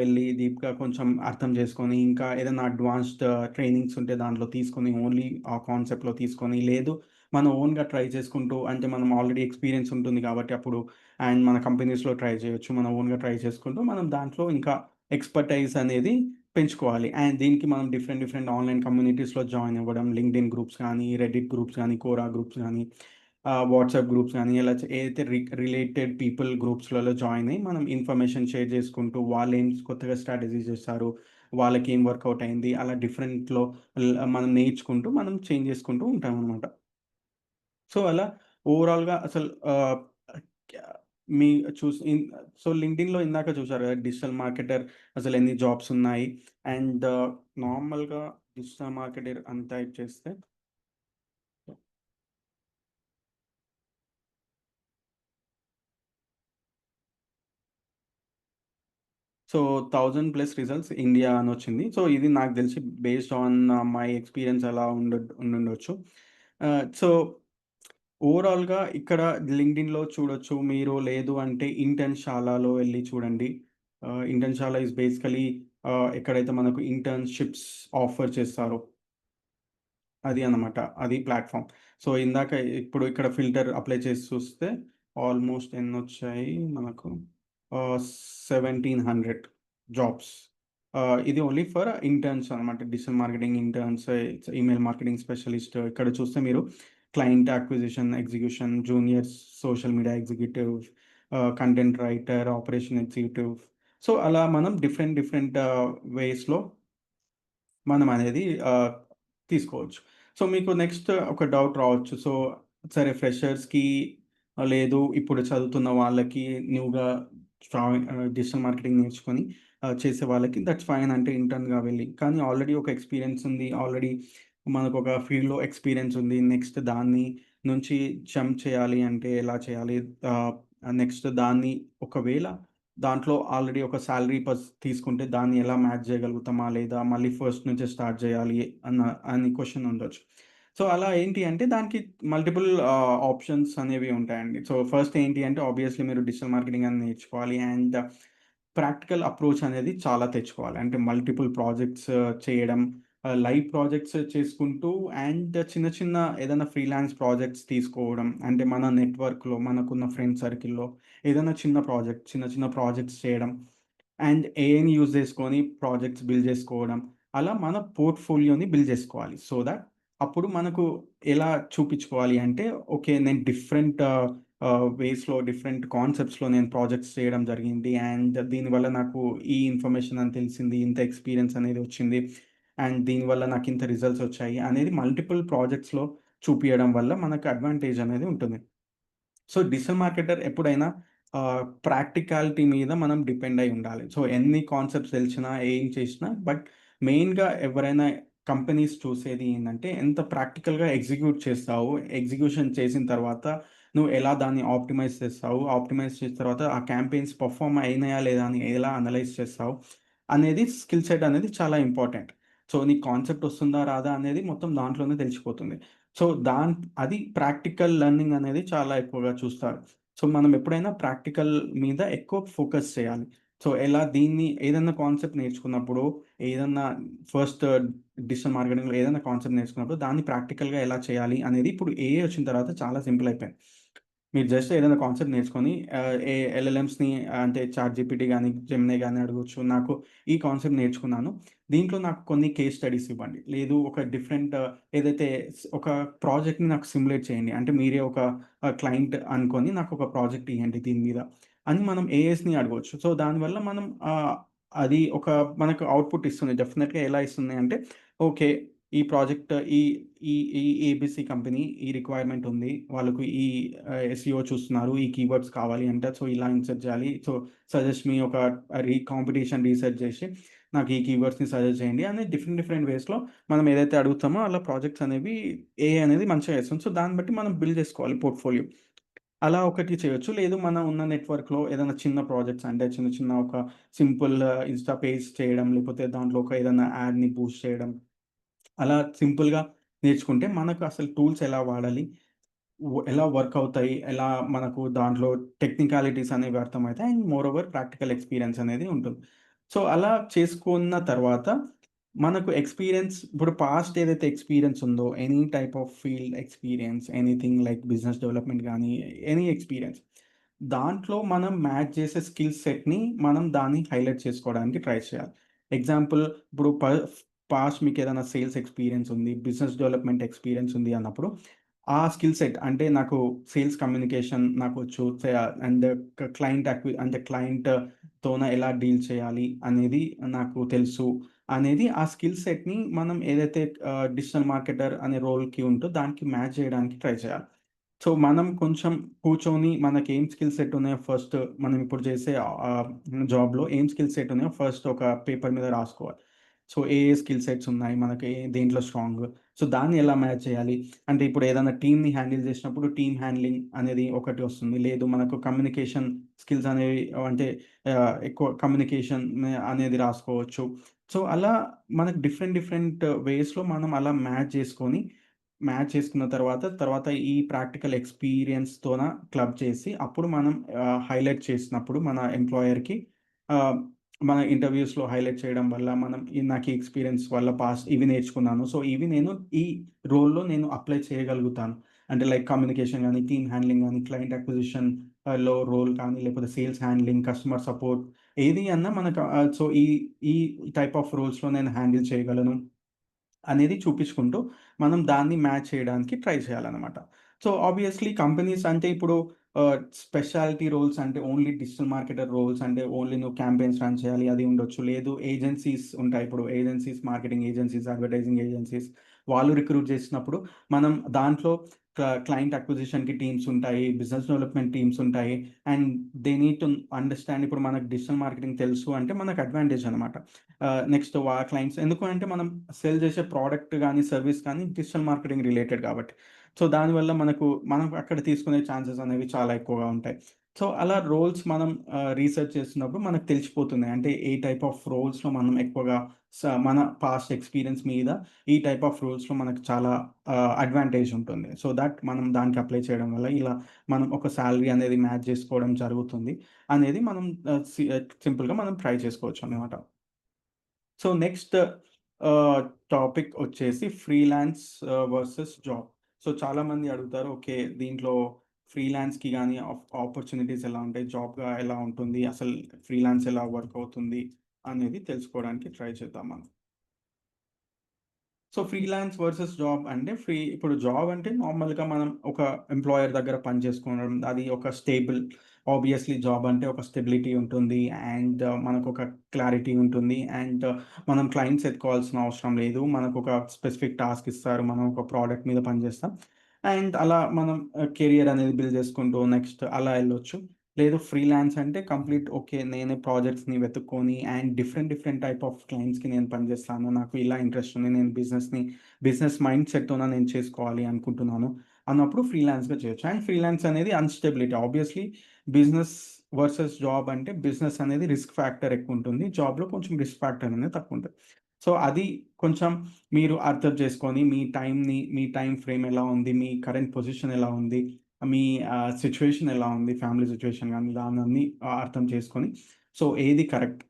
కొంచెం అర్థం చేసుకొని, ఇంకా ఏదైనా అడ్వాన్స్‌డ్ ట్రైనింగ్స్ ఉంటే దాంట్లో తీసుకొని, ఓన్లీ ఆ కాన్సెప్ట్‌లో తీసుకొని, లేదు మనం ఓన్‌గా ట్రై చేసుకుంటూ అంటే మనం ఆల్రెడీ ఎక్స్‌పీరియన్స్ ఉంటుంది కాబట్టి అప్పుడు అండ్ మన కంపెనీస్‌లో ట్రై చేయొచ్చు. మనం ఓన్‌గా ట్రై చేసుకుంటూ మనం దాంట్లో ఇంకా ఎక్స్‌పర్టైజ్ అనేది పెంచుకోవాలి. అండ్ దీనికి మనం డిఫరెంట్, డిఫరెంట్ ఆన్‌లైన్ కమ్యూనిటీస్‌లో జాయిన్ అవ్వడం. లింక్డ్ఇన్ గ్రూప్స్ కానీ, రెడ్డిట్ గ్రూప్స్ గానీ, కోరా గ్రూప్స్ గానీ, వాట్సాప్ గ్రూప్స్ గానీ, ఇలా ఏదైతే రిలేటెడ్ పీపుల్ గ్రూప్స్‌లలో జాయిన్ అయ్యి, మనం ఇన్ఫర్మేషన్ షేర్ చేసుకుంటూ, వాళ్ళేం కొత్తగా స్ట్రాటజీస్ చేశారు, వాళ్ళకేం వర్కౌట్ అయింది, అలా డిఫరెంట్‌లో మనం నేర్చుకుంటూ, మనం చేంజ్ చేసుకుంటూ ఉంటామనమాట. సో, అలా ఓవరాల్‌గా అసలు క్యా మీ చూసి ఇన్ సో, లింక్డ్ఇన్‌లో ఇందాక చూసారు కదా! డిజిటల్ మార్కెటర్ అసలెన్ని జాబ్స్ ఉన్నాయి. అండ్ నార్మల్‌గా డిజిటల్ మార్కెటర్ అని టైప్ చేస్తే సో, 1000 ప్లస్ రిజల్ట్స్ ఇండియా అనొచ్చింది. సో, ఇది నాకు తెలిసి బేస్డ్ ఆన్ మై ఎక్స్‌పీరియన్స్ అలా ఉండుండొచ్చు. సో, ఓవరాల్‌గా ఇక్కడ లింక్డ్ఇన్‌లో చూడొచ్చు. మీరు లేదు అంటే ఇంటర్న్‌షాలాలో వెళ్లి చూడండి. ఇంటర్న్‌షాలా ఈస్ బేసికల్లీ ఎక్కడైతే మనకు ఇంటర్న్‌షిప్స్ ఆఫర్ చేస్తారో అది అన్నమాట. అది ప్లాట్‌ఫార్మ్. సో, ఇప్పుడు ఇక్కడ ఫిల్టర్ అప్లై చేసి చూస్తే ఆల్‌మోస్ట్ ఎన్నొచ్చాయి మనకు 1700 జాబ్స్. ఇది ఓన్లీ ఫర్ ఇంటర్న్స్ అన్నమాట. Digital marketing interns, email marketing specialist. ఇక్కడ చూస్తే మీరు client acquisition execution, junior social media executive, content writer, operation executive. So, అలా మనం డిఫరెంట్ డిఫరెంట్ వేస్‌లో మనమనేది తీసుకోవచ్చు. సో, మీకు నెక్స్ట్ ఒక డౌట్ రావచ్చు. సో, సరే ఫ్రెషర్స్‌కి లేదు ఇప్పుడు చదువుతున్న వాళ్ళకి న్యూగా డిజిటల్ మార్కెటింగ్ నేర్చుకొని చేసే వాళ్ళకి దట్స్ ఫైన్ అంటే ఇంటర్న్‌గా వెళ్ళి. కానీ ఆల్రెడీ ఒక ఎక్స్‌పీరియన్స్ ఉంది. ఆల్రెడీ మనకొక ఫీల్డ్‌లో ఎక్స్‌పీరియన్స్ ఉంది. నెక్స్ట్ దాన్ని నుంచి జంప్ చేయాలి అంటే ఎలా చేయాలి? ఆహ్, నెక్స్ట్ దాన్ని ఒకవేళ దాంట్లో ఆల్రెడీ ఒక సాలరీ తీసుకుంటే దాన్ని ఎలా మ్యాచ్ చేయగలుగుతామా? లేదా మళ్ళీ ఫస్ట్ నుంచే స్టార్ట్ చేయాలి అని క్వెషన్ ఉండొచ్చు. సో, అలా ఏంటి అంటే దానికి మల్టిపుల్ ఆప్షన్స్ అనేవి ఉంటాయండి. సో, ఫస్ట్ ఏంటి అంటే ఆబ్వియస్‌లీ మీరు డిజిటల్ మార్కెటింగ్ అని నేర్చుకోవాలి. అండ్ ప్రాక్టికల్ అప్రోచ్ అనేది చాలా తెచ్చుకోవాలి. అంటే మల్టిపుల్ ప్రాజెక్ట్స్ చేయడం, లైవ్ ప్రాజెక్ట్స్ చేసుకుంటూ అండ్ చిన్న చిన్న ఏదైనా ఫ్రీలాన్స్ ప్రాజెక్ట్స్ తీసుకోవడం. అంటే మన నెట్‌వర్క్‌లో మనకున్న ఫ్రెండ్ సర్కిల్‌లో ఏదైనా చిన్న చిన్న ప్రాజెక్ట్స్ చేయడం. అండ్ ఏఐని యూజ్ చేసుకొని ప్రాజెక్ట్స్ బిల్డ్ చేసుకోవడం. అలా మన పోర్ట్‌ఫోలియోని బిల్డ్ చేసుకోవాలి. సో థట్ అప్పుడు మనకు ఎలా చూపించుకోవాలి అంటే, ఓకే. నేను డిఫరెంట్ వేస్‌లో, డిఫరెంట్ కాన్సెప్ట్స్‌లో నేను ప్రాజెక్ట్స్ చేయడం జరిగింది. అండ్ దీనివల్ల నాకు ఈ ఇన్ఫర్మేషన్ అని తెలిసింది. ఇంత ఎక్స్‌పీరియన్స్ అనేది వచ్చింది. అండ్ దీనివల్ల నాకు ఇంత రిజల్ట్స్ వచ్చాయి అనేది మల్టిపుల్ ప్రాజెక్ట్స్‌లో చూపియడం వల్ల మనకు అడ్వాంటేజ్ అనేది ఉంటుంది. సో, డిజిటల్ మార్కెటర్ ఎప్పుడైనా ప్రాక్టికాలిటీ మీద మనం డిపెండ్ అయి ఉండాలి. సో, ఎన్ని కాన్సెప్ట్స్ తెలిసినా, ఏం చేసినా మెయిన్‌గా ఎవరైనా కంపెనీస్ చూసేది ఏందంటే, ఎంత ప్రాక్టికల్‌గా ఎగ్జిక్యూట్ చేస్తావు. ఎగ్జిక్యూషన్ చేసిన తర్వాత నువ్వు ఎలా దాన్ని ఆప్టిమైజ్ చేస్తావు. ఆప్టిమైజ్ చేసిన తర్వాత ఆ క్యాంపెయిన్స్ పెర్ఫార్మ్ అయినాయా లేదా అని ఎలా అనలైజ్ చేస్తావు అనేది స్కిల్ సెట్ అనేది చాలా ఇంపార్టెంట్. సో, నీకు కాన్సెప్ట్ వస్తుందా? రాదా? అనేది మొత్తం దాంట్లోనే తెలిసిపోతుంది. సో, అది ప్రాక్టికల్ లెర్నింగ్ అనేది చాలా ఎక్కువగా చూస్తారు. సో, మనం ఎప్పుడైనా ప్రాక్టికల్ మీద ఎక్కువ ఫోకస్ చేయాలి. సో, ఎలా దీన్ని ఏదన్నా కాన్సెప్ట్ నేర్చుకున్నప్పుడు, ఏదన్నా ఫస్ట్ డిజిటల్ మార్కెటింగ్‌లో ఏదైనా కాన్సెప్ట్ నేర్చుకున్నప్పుడు, దాన్ని ప్రాక్టికల్‌గా ఎలా చేయాలి అనేది ఇప్పుడు ఏఐ వచ్చిన తర్వాత చాలా సింపుల్ అయిపోయింది. మీరు జస్ట్ ఏదైనా కాన్సెప్ట్ నేర్చుకొని ఎల్ఎల్ఎమ్స్‌ని అంటే చాట్‌జీపీటీ గాని, జెమినీ గాని అడగొచ్చు. నాకు ఈ కాన్సెప్ట్ నేర్చుకున్నాను. దీంట్లో నాకు కొన్ని కేస్ స్టడీస్ ఇవ్వండి. లేదు ఒక డిఫరెంట్ ఏదైతే ఒక ప్రాజెక్ట్‌ని నాకు సిమ్యులేట్ చేయండి. అంటే మీరే ఒక క్లయింట్ అనుకోని నాకొక ప్రాజెక్ట్ ఇయ్యండి దీని మీద అని మనం ఏఎస్‌ని అడగొచ్చు. సో, దానివల్ల మనం అది మనకు అవుట్‌పుట్ ఇస్తుంది. డెఫినిట్‌గా ఎలా ఇస్తుంది అంటే, ఓకే. ఈ ప్రాజెక్ట్ ఈ ఈ ఈ ఏబీసీ కంపెనీ ఈ రిక్వైర్మెంట్ ఉంది. వాళ్ళకు ఈ ఎస్ఈఓ చూస్తున్నారు. ఈ కీవర్డ్స్ కావాలి అంటే సో, ఇలా ఇన్సర్ట్ చేయాలి. సో, సజెస్ట్ మీ ఒక కాంపిటీషన్ రీసెర్చ్ చేసి నాకు ఈ కీవర్డ్స్‌ని సజెస్ట్ చేయండి అని డిఫరెంట్ డిఫరెంట్ వేస్‌లో మనం ఏదైతే అడుగుతామో అలా ప్రాజెక్ట్స్ అనేవి ఏఐ అనేది మంచిగా చేస్తుంది. సో, దాన్ని బట్టి మనం బిల్డ్ చేసుకోవాలి పోర్ట్‌ఫోలియో. అలా ఒకటి చేయొచ్చు. లేదు మన ఉన్న నెట్‌వర్క్‌లో ఏదైనా చిన్న ప్రాజెక్ట్స్ అంటే చిన్న చిన్న ఒక సింపుల్ ఇన్‌స్టా పేజ్ చేయడం, లేకపోతే దాంట్లో ఒక ఏదైనా యాడ్‌ని బూస్ట్ చేయడం. అలా సింపుల్‌గా నేర్చుకుంటే మనకు అసలు టూల్స్ ఎలా వాడాలి? ఎలా వర్క్ అవుతాయి? ఎలా మనకు దాంట్లో టెక్నికాలిటీస్ అనేవి అర్థమవుతాయి. And more over practical experience అనేది ఉంటుంది. సో, అలా చేసుకున్న తర్వాత మనకు ఎక్స్‌పీరియన్స్ ఇప్పుడు పాస్ట్ ఏదైతే ఎక్స్‌పీరియన్స్ ఉందో any type of field experience anything like business development గానీ, ఎనీ ఎక్స్‌పీరియన్స్. దాంట్లో మనం మ్యాచ్ చేసే స్కిల్ సెట్‌ని మనం దాన్ని హైలైట్ చేసుకోవడానికి ట్రై చేయాలి. ఎగ్జాంపుల్ ఇప్పుడు పాస్ట్ మీకేదైనా సేల్స్ ఎక్స్‌పీరియన్స్ ఉంది. బిజినెస్ డెవలప్‌మెంట్ ఎక్స్‌పీరియన్స్ ఉంది అన్నప్పుడు, ఆ స్కిల్ సెట్ అంటే నాకు సేల్స్ కమ్యూనికేషన్ నాకొచ్చు. అండ్ అంటే క్లయింట్‌తోన ఎలా డీల్ చేయాలి అనేది నాకు తెలుసు. అనేది ఆ స్కిల్ సెట్‌ని మనం ఏదైతే డిజిటల్ మార్కెటర్ అనే రోల్‌కి ఉంటో దానికి మ్యాచ్ చేయడానికి ట్రై చేయాలి. సో, మనం కొంచెం కూర్చొని మనకేం స్కిల్ సెట్ ఉన్నాయో ఫస్ట్ మనం ఇప్పుడు చేసే జాబ్‌లో ఏం స్కిల్ సెట్ ఉన్నాయో ఫస్ట్ ఒక పేపర్ మీద రాసుకోవాలి. సో, ఏ ఏ స్కిల్ సెట్స్ ఉన్నాయి, మనకి దేంట్లో స్ట్రాంగ్. సో, దాన్ని ఎలా మ్యాచ్ చేయాలి. అంటే ఇప్పుడు ఏదైనా టీమ్‌ని హ్యాండిల్ చేసినప్పుడు టీమ్ హ్యాండ్లింగ్ అనేది ఒకటి వస్తుంది. లేదు మనకు కమ్యూనికేషన్ స్కిల్స్ అనేవి అంటే ఎక్కువ కమ్యూనికేషన్ అనేది రాసుకోవచ్చు. సో, అలా మనకు డిఫరెంట్ డిఫరెంట్ వేస్‌లో మనం అలా మ్యాచ్ చేసుకున్న తర్వాత ఈ ప్రాక్టికల్ ఎక్స్‌పీరియన్స్‌తోన క్లబ్ చేసి, అప్పుడు మనం హైలైట్ చేసినప్పుడు మన ఎంప్లాయర్‌కి ఆహ్, మన ఇంటర్‌వ్యూస్‌లో హైలైట్ చేయడం వల్ల మనం నాకు ఈ ఎక్స్‌పీరియన్స్ వల్ల ఇవి నేర్చుకున్నాను. సో, ఇవి నేను ఈ రోల్‌లో నేను అప్లై చేయగలుగుతాను. అంటే లైక్ కమ్యూనికేషన్ గాని, టీమ్ హ్యాండ్లింగ్ గాని, క్లయింట్ అక్విజిషన్ రోల్ కానీ, లేకపోతే సేల్స్ హ్యాండ్లింగ్, కస్టమర్ సపోర్ట్ ఏది అన్నా మనకు సో, ఈ ఈ టైప్ ఆఫ్ రోల్స్‌లో నేను హ్యాండిల్ చేయగలను. అనేది చూపించుకుంటూ, మనం దాన్ని మ్యాచ్ చేయడానికి ట్రై చేయాలనమాట. సో, ఆబ్వియస్‌లీ కంపెనీస్ అంటే ఇప్పుడు స్పెషాలిటీ రోల్స్ అంటే ఓన్లీ డిజిటల్ మార్కెటర్ రోల్స్ అంటే ఓన్లీ నువ్వు క్యాంపెయిన్స్ రన్ చేయాలి అది ఉండొచ్చు. లేదు ఏజెన్సీస్ ఉంటాయి. ఇప్పుడు agencies, marketing agencies, advertising agencies వాళ్ళు రిక్రూట్ చేసినప్పుడు మనం దాంట్లో క్లయింట్ అక్విజిషన్‌కి టీమ్స్ ఉంటాయి. బిజినెస్ డెవలప్‌మెంట్ టీమ్స్ ఉంటాయి. And they need to understand ఇప్పుడు మనకు డిజిటల్ మార్కెటింగ్ తెలుసు అంటే మనకు అడ్వాంటేజ్ అనమాట. నెక్స్ట్ క్లయింట్స్ ఎందుకు అంటే మనం సెల్ చేసే ప్రొడక్ట్ గాని, సర్విస్ కానీ డిజిటల్ మార్కెటింగ్ రిలేటెడ్ కాబట్టి. సో, దానివల్ల మనం అక్కడ తీసుకునే ఛాన్సెస్ అనేవి చాలా ఎక్కువగా ఉంటాయి. సో, అలా రోల్స్ మనం రీసెర్చ్ చేస్తున్నప్పుడు మనకు తెలిసిపోతుంది. అంటే ఏ టైప్ ఆఫ్ రోల్స్‌లో మనం ఎక్కువగా మన పాస్ట్ ఎక్స్‌పీరియన్స్ మీద ఈ టైప్ ఆఫ్ రోల్స్‌లో మనకు చాలా అడ్వాంటేజ్ ఉంటుంది. సో, థట్ మనం దానికి అప్లై చేయడం వల్ల ఇలా మనం ఒక సాలరీ అనేది మ్యాచ్ చేసుకోవడం జరుగుతుంది అనేది మనం సింపుల్‌గా మనం ట్రై చేసుకోవచ్చనమాట. సో, నెక్స్ట్ ఆహ్, టాపిక్ వచ్చేసి ఫ్రీలాన్స్ వర్సెస్ జాబ్. సో, చాలామంది అడుగుతారు. ఓకే. దీంట్లో ఫ్రీలాన్స్‌కి గాని ఆపర్చునిటీస్ ఎలా ఉంటాయి? జాబ్‌గా ఎలా ఉంటుంది? అసలు ఫ్రీలాన్స్ ఎలా వర్క్ అవుతుంది? అనేది తెలుసుకోవడానికి ట్రై చేద్దాం మనం. సో, ఫ్రీలాన్స్ వర్సెస్ జాబ్ అంటే ఇప్పుడు జాబ్ అంటే నార్మల్‌గా మనం ఒక ఎంప్లాయర్ దగ్గర పని చేసుకోవడం. అది ఒక స్టేబుల్ ఆబ్వియస్‌లీ జాబ్ అంటే ఒక స్టెబిలిటీ ఉంటుంది. అండ్ మనకొక క్లారిటీ ఉంటుంది. అండ్ మనం క్లయింట్స్ ఎత్తుకోవాల్సిన అవసరం లేదు. మనకొక స్పెసిఫిక్ టాస్క్ ఇస్తారు. మనం ఒక ప్రోడక్ట్ మీద పని చేస్తాం. అండ్ అలా మనం కెరియర్ అనేది బిల్డ్ చేసుకుంటూ నెక్స్ట్ అలా ఎళ్ళొచ్చు. లేదు ఫ్రీలాన్స్ అంటే కంప్లీట్ ఓకే. నేనే ప్రాజెక్ట్స్‌ని వెతుక్కొని and different different type of క్లయింట్స్‌కి నేను పనిచేస్తాను. నాకు ఇలా ఇంట్రెస్ట్ ఉంది. నేను బిజినెస్ మైండ్ సెట్‌తోన నేను చేసుకోవాలి అనుకుంటున్నాను అన్నప్పుడు ఫ్రీలాన్స్‌గా చేయొచ్చు. అండ్ ఫ్రీలాన్స్ అనేది unstability. Obviously business versus job అంటే బిజినెస్ అనేది రిస్క్ ఫ్యాక్టర్ ఎక్కువుంటుంది. జాబ్‌లో కొంచెం రిస్క్ ఫ్యాక్టర్ అనేది తక్కువుంటది. సో, అది కొంచెం మీరు అర్థం చేసుకొని మీ టైమ్ ఫ్రేమ్ ఎలా ఉంది? మీ కరెంట్ పొజిషన్ ఎలా ఉంది? మీ సిట్యుయేషన్ ఎలా ఉంది? ఫ్యామిలీ సిట్యుయేషన్ గాని దానన్నీ అర్థం చేసుకొని, సో, ఏది కరెక్ట్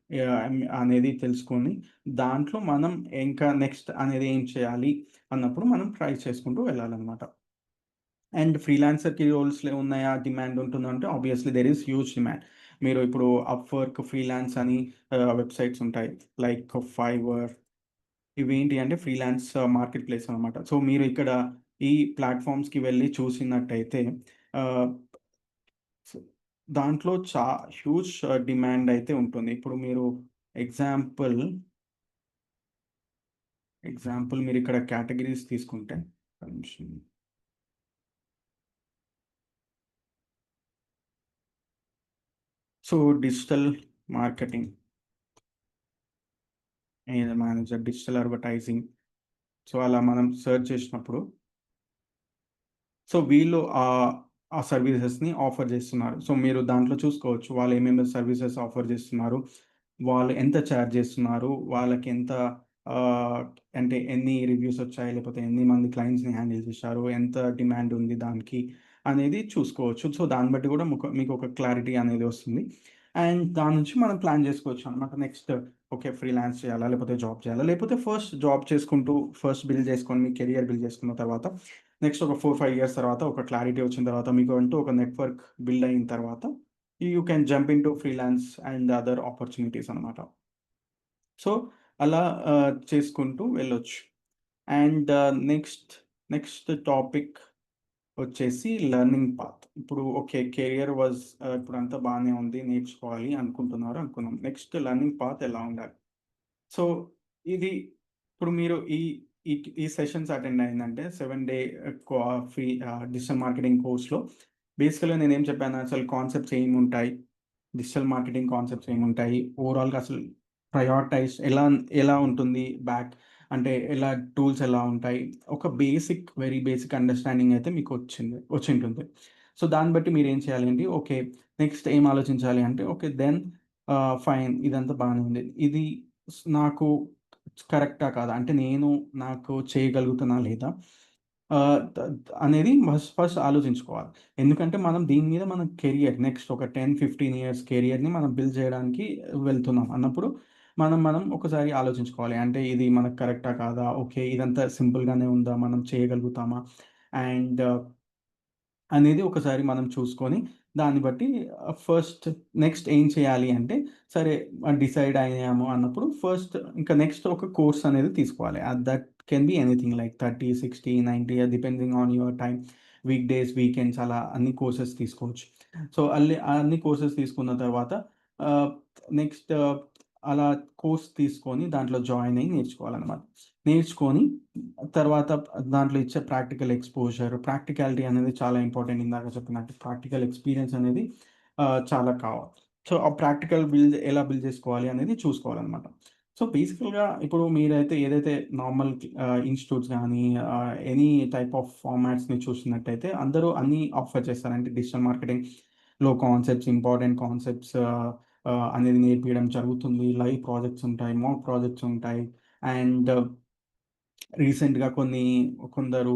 అనేది తెలుసుకొని, దాంట్లో మనం ఇంకా నెక్స్ట్ అనేది ఏం చేయాలి అన్నప్పుడు మనం ట్రై చేసుకుంటూ వెళ్ళాలనమాట. అండ్ ఫ్రీలాన్సర్‌కి రోల్స్‌లే ఉన్నాయా? డిమాండ్ ఉంటుందంటే obviously there is huge demand. మీరు ఇప్పుడు అప్‌వర్క్, ఫ్రీలాన్స్ అని వెబ్‌సైట్స్ ఉంటాయి. లైక్ ఫైవర్ ఇవేంటి అంటే ఫ్రీలాన్స్ మార్కెట్ ప్లేస్ అనమాట. సో, మీరు ఇక్కడ ఈ ప్లాట్‌ఫార్మ్స్‌కి వెళ్లి చూసినట్టయితే ఆహ్, స్ దాంట్లో హ్యూజ్ డిమాండ్ అయితే ఉంటుంది. ఇప్పుడు మీరు ఎగ్జాంపుల్, మీరిక్కడ కేటగరీస్ తీసుకుంటే ఒక్క నిమిషం. So, digital marketing manager, digital advertising. So, అలా మనం సెర్చ్ చేసినప్పుడు సో, వీళ్ళు ఆ సర్వీసెస్‌ని ఆఫర్ జేస్తున్నారు. సో, మీరు దాంట్లో చూసుకోవచ్చు. వాళ్ళు ఏమేమి సర్వీసెస్ ఆఫర్ జేస్తున్నారు. వాళ్ళు ఎంత చార్జ్ జేస్తున్నారు. వాళ్ళకెంత ఆహ్, అంటే ఎన్ని రివ్యూస్ వచ్చాయి, లేకపోతే ఎన్ని మంది క్లయింట్స్‌ని హ్యాండిల్ చేశారు, ఎంత డిమాండ్ ఉంది దానికి అనేది చూసుకోవచ్చు. సో, దాన్ని బట్టి గూడా మీకొక క్లారిటీ అనేది వస్తుంది. అండ్ దాని నుంచి మనం ప్లాన్ జేసుకోవచ్చనమాట. Next okay. ఫ్రీలాన్స్ చేయాలా? లేకపోతే జాబ్ చేయాలా? లేకపోతే ఫస్ట్ జాబ్ చేసుకుంటూ ఫస్ట్ బిల్డ్ చేసుకొని మీ కెరియర్ బిల్డ్ చేసుకున్న తర్వాత నెక్స్ట్ ఒక 4, 5 ఇయర్స్ తర్వాత ఒక క్లారిటీ వచ్చిన తర్వాత మీకు అంటూ ఒక నెట్వర్క్ బిల్డ్ అయిన తర్వాత you can jump into freelance and other opportunities అనమాట. సో, అలా చేసుకుంటూ వెళ్ళొచ్చు. అండ్ నెక్స్ట్ టాపిక్ వచ్చేసి లెర్నింగ్ పాత్. ఇప్పుడు ఓకే. ఇప్పుడంతా బానే ఉంది. నేర్చుకోవాలి అనుకుంటున్నారు అనుకుందాం. నెక్స్ట్ లెర్నింగ్ పాత్ ఎలా ఉండాలి? సో, ఇది ఇప్పుడు మీరు ఈ ఈ ఈ సెషన్స్ అటెండ్ అయిందంటే 7 డే క్వా ఫ్రీ డిజిటల్ మార్కెటింగ్ కోర్స్‌లో బేసికల్‌గా నేనేం చెప్పాను అసలు కాన్సెప్ట్స్ ఏముంటాయి? డిజిటల్ మార్కెటింగ్ కాన్సెప్ట్స్ ఏముంటాయి? ఓవరాల్‌గా అసలు ప్రయారిటైజ్ ఎలా ఉంటుంది? అంటే టూల్స్ ఎలా ఉంటాయి? ఒక వెరీ బేసిక్ అండర్‌స్టాండింగ్ అయితే వచ్చుంటుంది. సో, దాన్ని బట్టి మీరేం చేయాలి అంటే ఓకే. నెక్స్ట్ ఏం ఆలోచించాలి అంటే ఓకే. ఫైన్ ఇదంతా బానే ఉంది. ఇది నాకు కరెక్టా? కాదా? అంటే నాకు చేయగలుగుతున్నా లేదా? ఆహ్, త అనేది ఫస్ట్ ఆలోచించుకోవాలి. ఎందుకంటే మనం దీని మీద మన కెరియర్ నెక్స్ట్ ఒక 10, 15 ఇయర్స్ కెరియర్‌ని మనం బిల్డ్ చేయడానికి వెళ్తున్నాం అన్నప్పుడు మనం ఒకసారి ఆలోచించుకోవాలి. అంటే ఇది మనకు కరెక్టా? కాదా? ఓకే. ఇదంతా సింపుల్‌గానే ఉందా? మనం చేయగలుగుతామా? అండ్ అనేది ఒకసారి మనం చూసుకొని, దాన్ని బట్టి నెక్స్ట్ ఏం చేయాలి అంటే, సరే డిసైడ్ అయ్యాము అన్నప్పుడు ఇంకా నెక్స్ట్ ఒక కోర్స్ అనేది తీసుకోవాలి. That can be anything like 30, 60, 90 depending on your time. Week days, weekends అలా అన్ని కోర్సెస్ తీసుకోవచ్చు. సో, అన్ని కోర్సెస్ తీసుకున్న తర్వాత ఆహ్, నెక్స్ట్ అలా కోర్స్ తీసుకొని దాంట్లో జాయిన్ అయ్యి నేర్చుకోవాలనమాట. నేర్చుకొని తర్వాత దాంట్లో ఇచ్చే ప్రాక్టికల్ ఎక్స్‌పోజర్, ప్రాక్టికాలిటీ అనేది చాలా ఇంపార్టెంట్. ఇందాక చెప్పినట్టు ప్రాక్టికల్ ఎక్స్‌పీరియన్స్ అనేది చాలా కావాలి. సో, ఆ ప్రాక్టికల్ ఎలా బిల్డ్ చేసుకోవాలి అనేది చూసుకోవాలనమాట. సో, బేసికల్‌గా ఇప్పుడు మీరైతే ఏదైతే నార్మల్ ఇన్‌స్టిట్యూట్స్ గానీ ఎనీ టైప్ ఆఫ్ ఫార్మాట్స్‌ని చూసినట్టయితే అందరూ అన్నీ ఆఫర్ చేస్తారు. అంటే డిజిటల్ మార్కెటింగ్‌లో కాన్సెప్ట్స్, ఇంపార్టెంట్ కాన్సెప్ట్స్ అనేది నేర్పియడం జరుగుతుంది. లైవ్ ప్రాజెక్ట్స్ ఉంటాయి, మాక్ ప్రాజెక్ట్స్ ఉంటాయి. అండ్ రీసెంట్‌గా కొందరు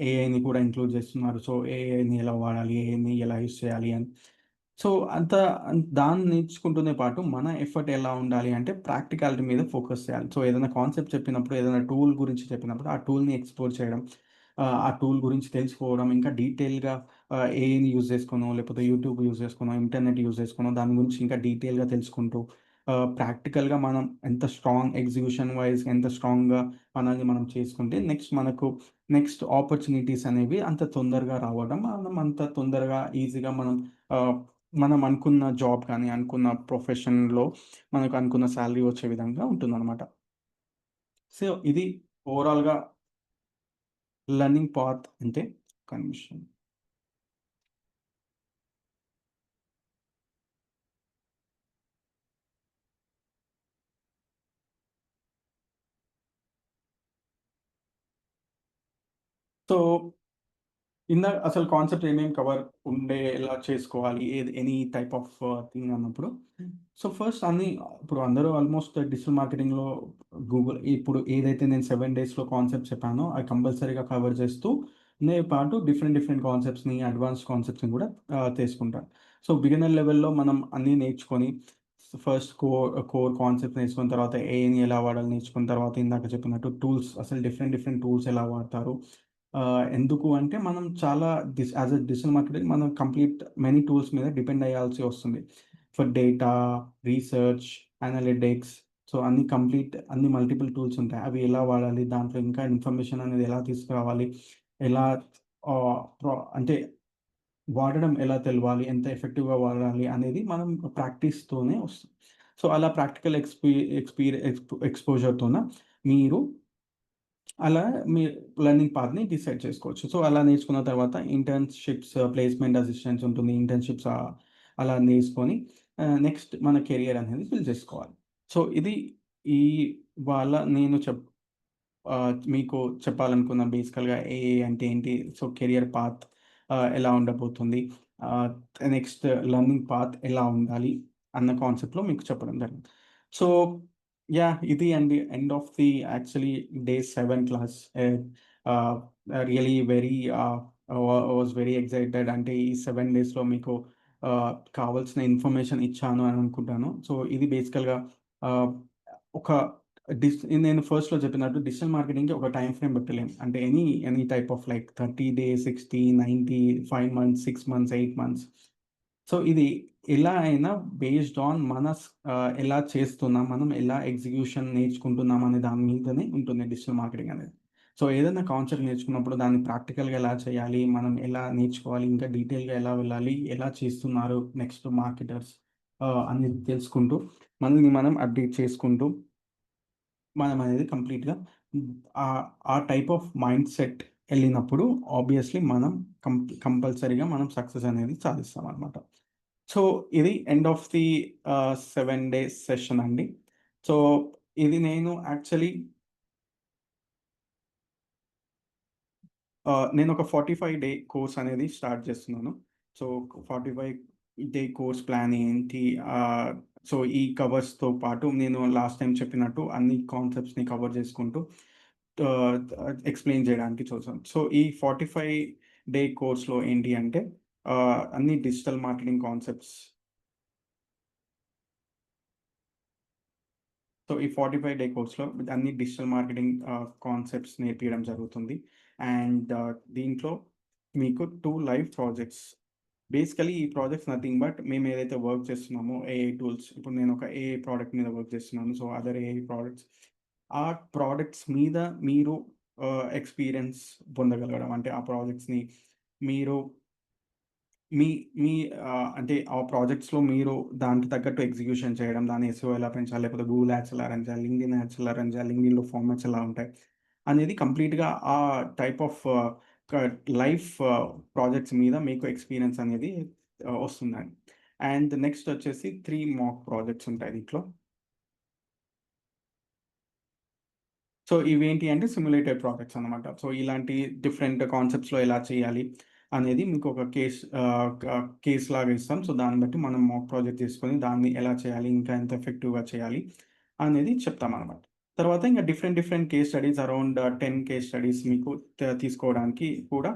ఏఐని కూడా ఇంక్లూడ్ చేస్తున్నారు. సో, ఏఐని ఎలా వాడాలి? ఏఐని ఎలా యూజ్ చేయాలి అని. సో, దాన్ని నేర్చుకుంటూనే పాటు మన ఎఫర్ట్ ఎలా ఉండాలి అంటే ప్రాక్టికాలిటీ మీద ఫోకస్ చేయాలి. సో, ఏదైనా కాన్సెప్ట్ చెప్పినప్పుడు, ఏదైనా టూల్ గురించి చెప్పినప్పుడు ఆ టూల్‌ని ఎక్స్‌ప్లోర్ చేయడం. ఆ టూల్ గురించి తెలుసుకోవడం, ఇంకా డీటెయిల్‌గా ఏఐని యూజ్ చేసుకోనో, లేకపోతే యూట్యూబ్ యూజ్ చేసుకోనో, ఇంటర్నెట్ యూజ్ చేసుకోనో దాని గురించి ఇంకా డీటెయిల్‌గా తెలుసుకుంటూ ప్రాక్టికల్‌గా మనం ఎంత స్ట్రాంగ్ ఎగ్జిక్యూషన్ వైస్‌గా ఎంత స్ట్రాంగ్‌గా మనల్ని మనం చేసుకుంటే నెక్స్ట్ ఆపర్చునిటీస్ అనేవి అంత తొందరగా రావడం, మనం అంత తొందరగా ఈజీగా మనం అనుకున్న జాబ్ కానీ, అనుకున్న ప్రొఫెషన్‌లో మనకు అనుకున్న సాలరీ వచ్చే విధంగా ఉంటుందనమాట. సో, ఇది ఓవరాల్‌గా లెర్నింగ్ పాత్ అంటే ఒక్క నిమిషం. సో అసలు కాన్సెప్ట్ ఏమేమి కవర్ ఎలా చేసుకోవాలి? ఎనీ టైప్ ఆఫ్ థింగ్ అన్నప్పుడు. సో, ఫస్ట్ ఇప్పుడు అందరూ ఆల్మోస్ట్ డిజిటల్ మార్కెటింగ్‌లో ఇప్పుడు ఏదైతే నేను 7 డేస్‌లో కాన్సెప్ట్ చెప్పానో, అది కంపల్సరీగా కవర్ చేస్తూనే పాటు డిఫరెంట్ డిఫరెంట్ కాన్సెప్ట్స్‌ని, అడ్వాన్స్డ్ కాన్సెప్ట్స్‌ని కూడా తీసుకుంటాను. సో, బిగినర్ లెవెల్‌లో మనం అన్నీ నేర్చుకొని ఫస్ట్ కోర్ కాన్సెప్ట్ నేర్చుకున్న తర్వాత ఏఐని ఎలా వాడాలో నేర్చుకున్న తర్వాత ఇందాక చెప్పినట్టు టూల్స్ అసలు డిఫరెంట్ డిఫరెంట్ టూల్స్ ఎలా వాడతారు? ఎందుకు అంటే మనం చాలా యాస్ ఎ డిజిటల్ మార్కెటింగ్ మనం మెనీ టూల్స్ మీద డిపెండ్ అయ్యాల్సి వస్తుంది. For data, research, analytics. So, అన్ని మల్టిపుల్ టూల్స్ ఉంటాయి. అవి ఎలా వాడాలి? దాంట్లో ఇంకా ఇన్ఫర్మేషన్ అనేది ఎలా తీసుకురావాలి? ఎలా అంటే వాడడం ఎలా తెలవాలి? ఎంత ఎఫెక్టివ్‌గా వాడాలి? అనేది మనం ప్రాక్టీస్‌తోనే వస్తుంది. సో, అలా ప్రాక్టికల్ ఎక్స్‌పోజర్‌తోన మీరు అలా మీ లెర్నింగ్ పాత్‌ని డిసైడ్ చేసుకోవచ్చు. సో, అలా నేర్చుకున్న తర్వాత ఇంటర్న్‌షిప్స్, ప్లేస్‌మెంట్ అసిస్టెన్స్ ఉంటుంది. ఇంటర్న్‌షిప్స్ అలా నేర్చుకొని నెక్స్ట్ మన కెరియర్ అనేది బిల్డ్ చేసుకోవాలి. సో, ఇది ఈ ఇవాళ నేను మీకు చెప్పాలనుకున్న బేసికల్‌గా ఏఐ అంటే ఏంటి? సో, కెరియర్ పాత్ ఎలా ఉండబోతుంది? ఆహ్, నెక్స్ట్ లెర్నింగ్ పాత్ ఎలా ఉండాలి? అన్న కాన్సెప్ట్‌లో మీకు చెప్పడం జరిగింది. So, yeah! ఇది అండి end of the actually day 7 class. Ah, really very was very excited. అంటే ఈ 7 డేస్‌లో మీకు కావాల్సిన ఇన్ఫర్మేషన్ ఇచ్చాను అని అనుకుంటాను. సో, ఇది బేసికల్‌గా ఆహ్, ఒక నేను ఫస్ట్‌లో చెప్పినట్టు డిజిటల్ మార్కెటింగ్‌కి ఒక టైమ్ ఫ్రేమ్ పెట్టలేం. అంటే any type of like 30 days, 60, 90, 5 months, 6 months, 8 months. So, ఇది ఎలా అయినా బేస్డ్ ఆన్ ఎలా చేస్తున్నాం, మనం ఎలా ఎగ్జిక్యూషన్ నేర్చుకుంటున్నాం అనే దాని మీదనే ఉంటుంది డిజిటల్ మార్కెటింగ్ అనేది. సో, ఏదైనా కాన్సెప్ట్ నేర్చుకున్నప్పుడు దాన్ని ప్రాక్టికల్‌గా ఎలా చేయాలి, మనం ఎలా నేర్చుకోవాలి, ఇంకా డీటెయిల్‌గా ఎలా వెళ్ళాలి, ఎలా చేస్తున్నారు నెక్స్ట్ మార్కెటర్స్ అనేది తెలుసుకుంటూ, మనల్ని మనం అప్డేట్ చేసుకుంటూ మనమనేది కంప్లీట్‌గా హ్మ్. ఆ టైప్ ఆఫ్ మైండ్ సెట్ ఎళ్ళినప్పుడు ఆబ్వియస్‌లీ మనం కంపల్సరీగా మనం సక్సెస్ అనేది సాధిస్తామనమాట. సో, ఇది end of the 7 days session అండి. సో, ఇది నేను యాక్చువల్లీ నేనొక 45 డే కోర్స్ అనేది స్టార్ట్ చేస్తున్నాను. సో, 45 డే కోర్స్ ప్లాన్ ఏంటి? సో, ఈ కవర్స్‌తో పాటు నేను లాస్ట్ టైమ్ చెప్పినట్టు అన్ని కాన్సెప్ట్స్‌ని కవర్ చేసుకుంటూ ఆహ్, ఎక్స్‌ప్లెయిన్ చేయడానికి చూసాను. సో, ఈ 45 డే కోర్స్‌లో ఏంటి అంటే అన్ని డిజిటల్ మార్కెటింగ్ కాన్సెప్ట్స్. సో, ఈ 45 డే కోర్స్‌లో అన్ని డిజిటల్ మార్కెటింగ్ కాన్సెప్ట్స్ నేర్పియడం జరుగుతుంది. అండ్ దీంట్లో మీకు 2 లైవ్ ప్రాజెక్ట్స్. బేసికల్లీ ఈ ప్రాజెక్ట్స్ నథింగ్ బట్ మేమేదైతే వర్క్ చేస్తున్నామో ఏఐ టూల్స్, ఇప్పుడు నేనొక ఏఐ ప్రొడక్ట్ మీద వర్క్ చేస్తున్నాను. So, other AI products. ఆ ప్రొడక్ట్స్ మీద మీరు ఎక్స్‌పీరియన్స్ పొందగలగడం. అంటే ఆ ప్రాజెక్ట్స్‌ని మీరు మీ మీ అంటే ఆ ప్రాజెక్ట్స్‌లో మీరు దానికి తగ్గట్టు ఎగ్జిక్యూషన్ చేయడం, దాని ఎస్‌ఈఓ ఎలా పెంచాలి, లేకపోతే గూగుల్ యాడ్స్ ఎలా రన్ చేయాలి, లింక్డ్ఇన్ యాడ్స్ ఎలా రన్ చేయాలి, లింక్డ్ఇన్‌లో ఫార్మాట్స్ ఎలా ఉంటాయి, అనేది కంప్లీట్‌గా ఆ టైప్ ఆఫ్ క లైఫ్ ప్రాజెక్ట్స్ మీద మీకు ఎక్స్‌పీరియన్స్ అనేది వస్తుందండి. అండ్ నెక్స్ట్ వచ్చేసి 3 మాక్ ప్రాజెక్ట్స్ ఉంటాయి దీంట్లో. సో, ఇవేంటి అంటే సిమ్యులేటెడ్ ప్రాజెక్ట్స్ అన్నమాట. సో, ఇలాంటి డిఫరెంట్ కాన్సెప్ట్స్‌లో ఎలా చేయాలి అనేది మీకు ఒక కేస్‌లాగా ఇస్తాం. సో, దాన్ని బట్టి మనం మాక్ ప్రాజెక్ట్ తీసుకొని దాన్ని ఎలా చేయాలి, ఇంకా ఎంత ఎఫెక్టివ్‌గా చేయాలి అనేది చెప్తామన్నమాట. తర్వాత ఇంకా different different case studies around 10 case studies మీకు తీసుకోవడానికి కూడా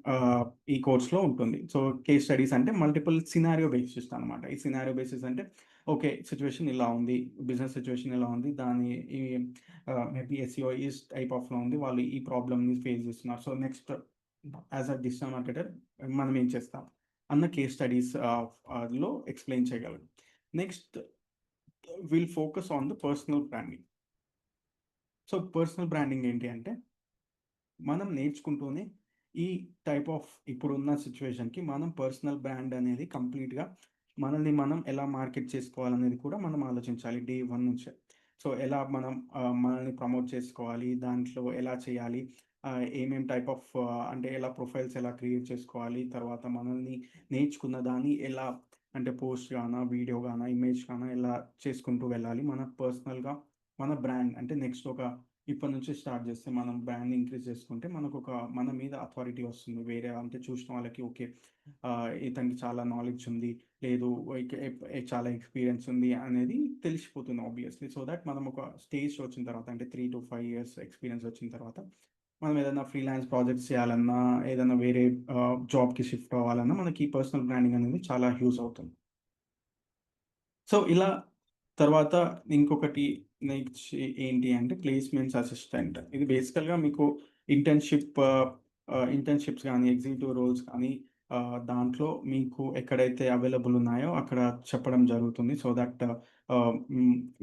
ఆహ్, ఈ కోర్స్‌లో ఉంటుంది. సో, కేస్ స్టడీస్ అంటే మల్టిపుల్ సినారియో బేసిస్ అన్నమాట. ఈ సినారియో బేసిస్ అంటే ఓకే. సిట్యుయేషన్ ఇలా ఉంది. బిజినెస్ సిట్యుయేషన్ ఇలా ఉంది. దాని మేబీ ఎస్‌ఈఓ ఈ టైప్ ఆఫ్‌లో ఉంది. వాళ్ళు ఈ ప్రాబ్లమ్‌ని ఫేస్ చేస్తున్నారు. So, next as a digital marketer మనం ఏం చేస్తాం అన్న కేస్ స్టడీస్ లో ఎక్స్ప్లెయిన్ చేయగలం. Next will focus on the personal branding. So personal branding ఏంటి అంటే మనం నేర్చుకుంటూనే ఈ టైప్ ఆఫ్ ఇప్పుడున్న సిచ్యువేషన్కి మనం పర్సనల్ బ్రాండ్ అనేది కంప్లీట్గా మనల్ని మనం ఎలా మార్కెట్ చేసుకోవాలనేది కూడా మనం ఆలోచించాలి డే వన్ నుంచే. సో ఎలా మనం మనల్ని ప్రమోట్ చేసుకోవాలి, దాంట్లో ఎలా చేయాలి, ఏమేం టైప్ ఆఫ్ అంటే ఎలా ప్రొఫైల్స్ ఎలా క్రియేట్ చేసుకోవాలి, తర్వాత మనల్ని నేర్చుకున్న దాన్ని ఎలా అంటే పోస్ట్ గానా వీడియో గానా ఇమేజ్ గానా ఎలా చేసుకుంటూ వెళ్ళాలి మన పర్సనల్గా. మన బ్రాండ్ అంటే నెక్స్ట్ ఒక ఇప్పటి నుంచి స్టార్ట్ చేస్తే మనం బ్రాండ్ ఇంక్రీజ్ చేసుకుంటే మనకు ఒక మన మీద అథారిటీ వస్తుంది. వేరే అంటే చూసిన వాళ్ళకి ఓకే ఇతనికి చాలా నాలెడ్జ్ ఉంది, లేదు చాలా ఎక్స్పీరియన్స్ ఉంది అనేది తెలిసిపోతుంది ఆబ్వియస్లీ. సో దట్ మనం ఒక స్టేజ్ వచ్చిన తర్వాత అంటే 3 to 5 years ఎక్స్పీరియన్స్ వచ్చిన తర్వాత మనం ఏదైనా ఫ్రీలాన్స్ ప్రాజెక్ట్స్ చేయాలన్నా, ఏదైనా వేరే జాబ్కి షిఫ్ట్ అవ్వాలన్నా మనకి పర్సనల్ బ్రాండింగ్ అనేది చాలా యూజ్ అవుతుంది. సో ఇలా తర్వాత ఇంకొకటి నెక్స్ట్ ఏంటి అంటే ప్లేస్‌మెంట్స్ అసిస్టెంట్. ఇది బేసికల్‌గా మీకు ఇంటర్న్‌షిప్స్ గానీ, ఎగ్జిక్యూటివ్ రోల్స్ కానీ దాంట్లో మీకు ఎక్కడైతే అవైలబుల్ ఉన్నాయో అక్కడ చెప్పడం జరుగుతుంది. సో దట్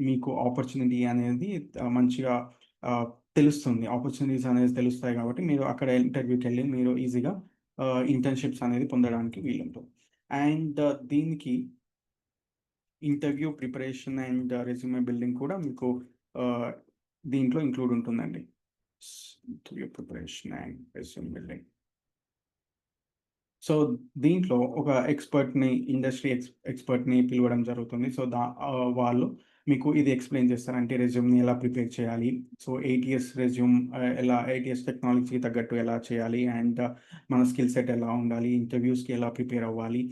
మీకు ఆపర్చునిటీ అనేది మంచిగా ఆహ్, తెలుస్తుంది. ఆపర్చునిటీస్ అనేది తెలుస్తాయి కాబట్టి మీరు అక్కడ ఇంటర్వ్యూకెళ్ళి మీరు ఈజీగా ఇంటర్న్‌షిప్స్ అనేది పొందడానికి వీలుంటుంది. అండ్ దీనికి interview preparation and resume building కూడా మీకు ఆహ్, దీంట్లో ఇంక్లూడ్ ఉంటుందండి. Interview preparation and resume building. So, దీంట్లో ఒక ఇండస్ట్రీ ఎక్స్‌పర్ట్‌ని పిలవడం జరుగుతుంది. సో, వాళ్ళు మీకు ఇది ఎక్స్‌ప్లెయిన్ చేస్తారు. అంటే రెజ్యూమ్‌ని ఎలా ప్రిపేర్ చేయాలి? సో, ఏటీఎస్ రెజ్యూమ్ ఎలా ఏటీఎస్ టెక్నాలజీకి తగ్గట్టు ఎలా చేయాలి? అండ్ మన స్కిల్ సెట్ ఎలా ఉండాలి? ఇంటర్వ్యూస్‌కి ఎలా ప్రిపేర్ అవ్వాలి?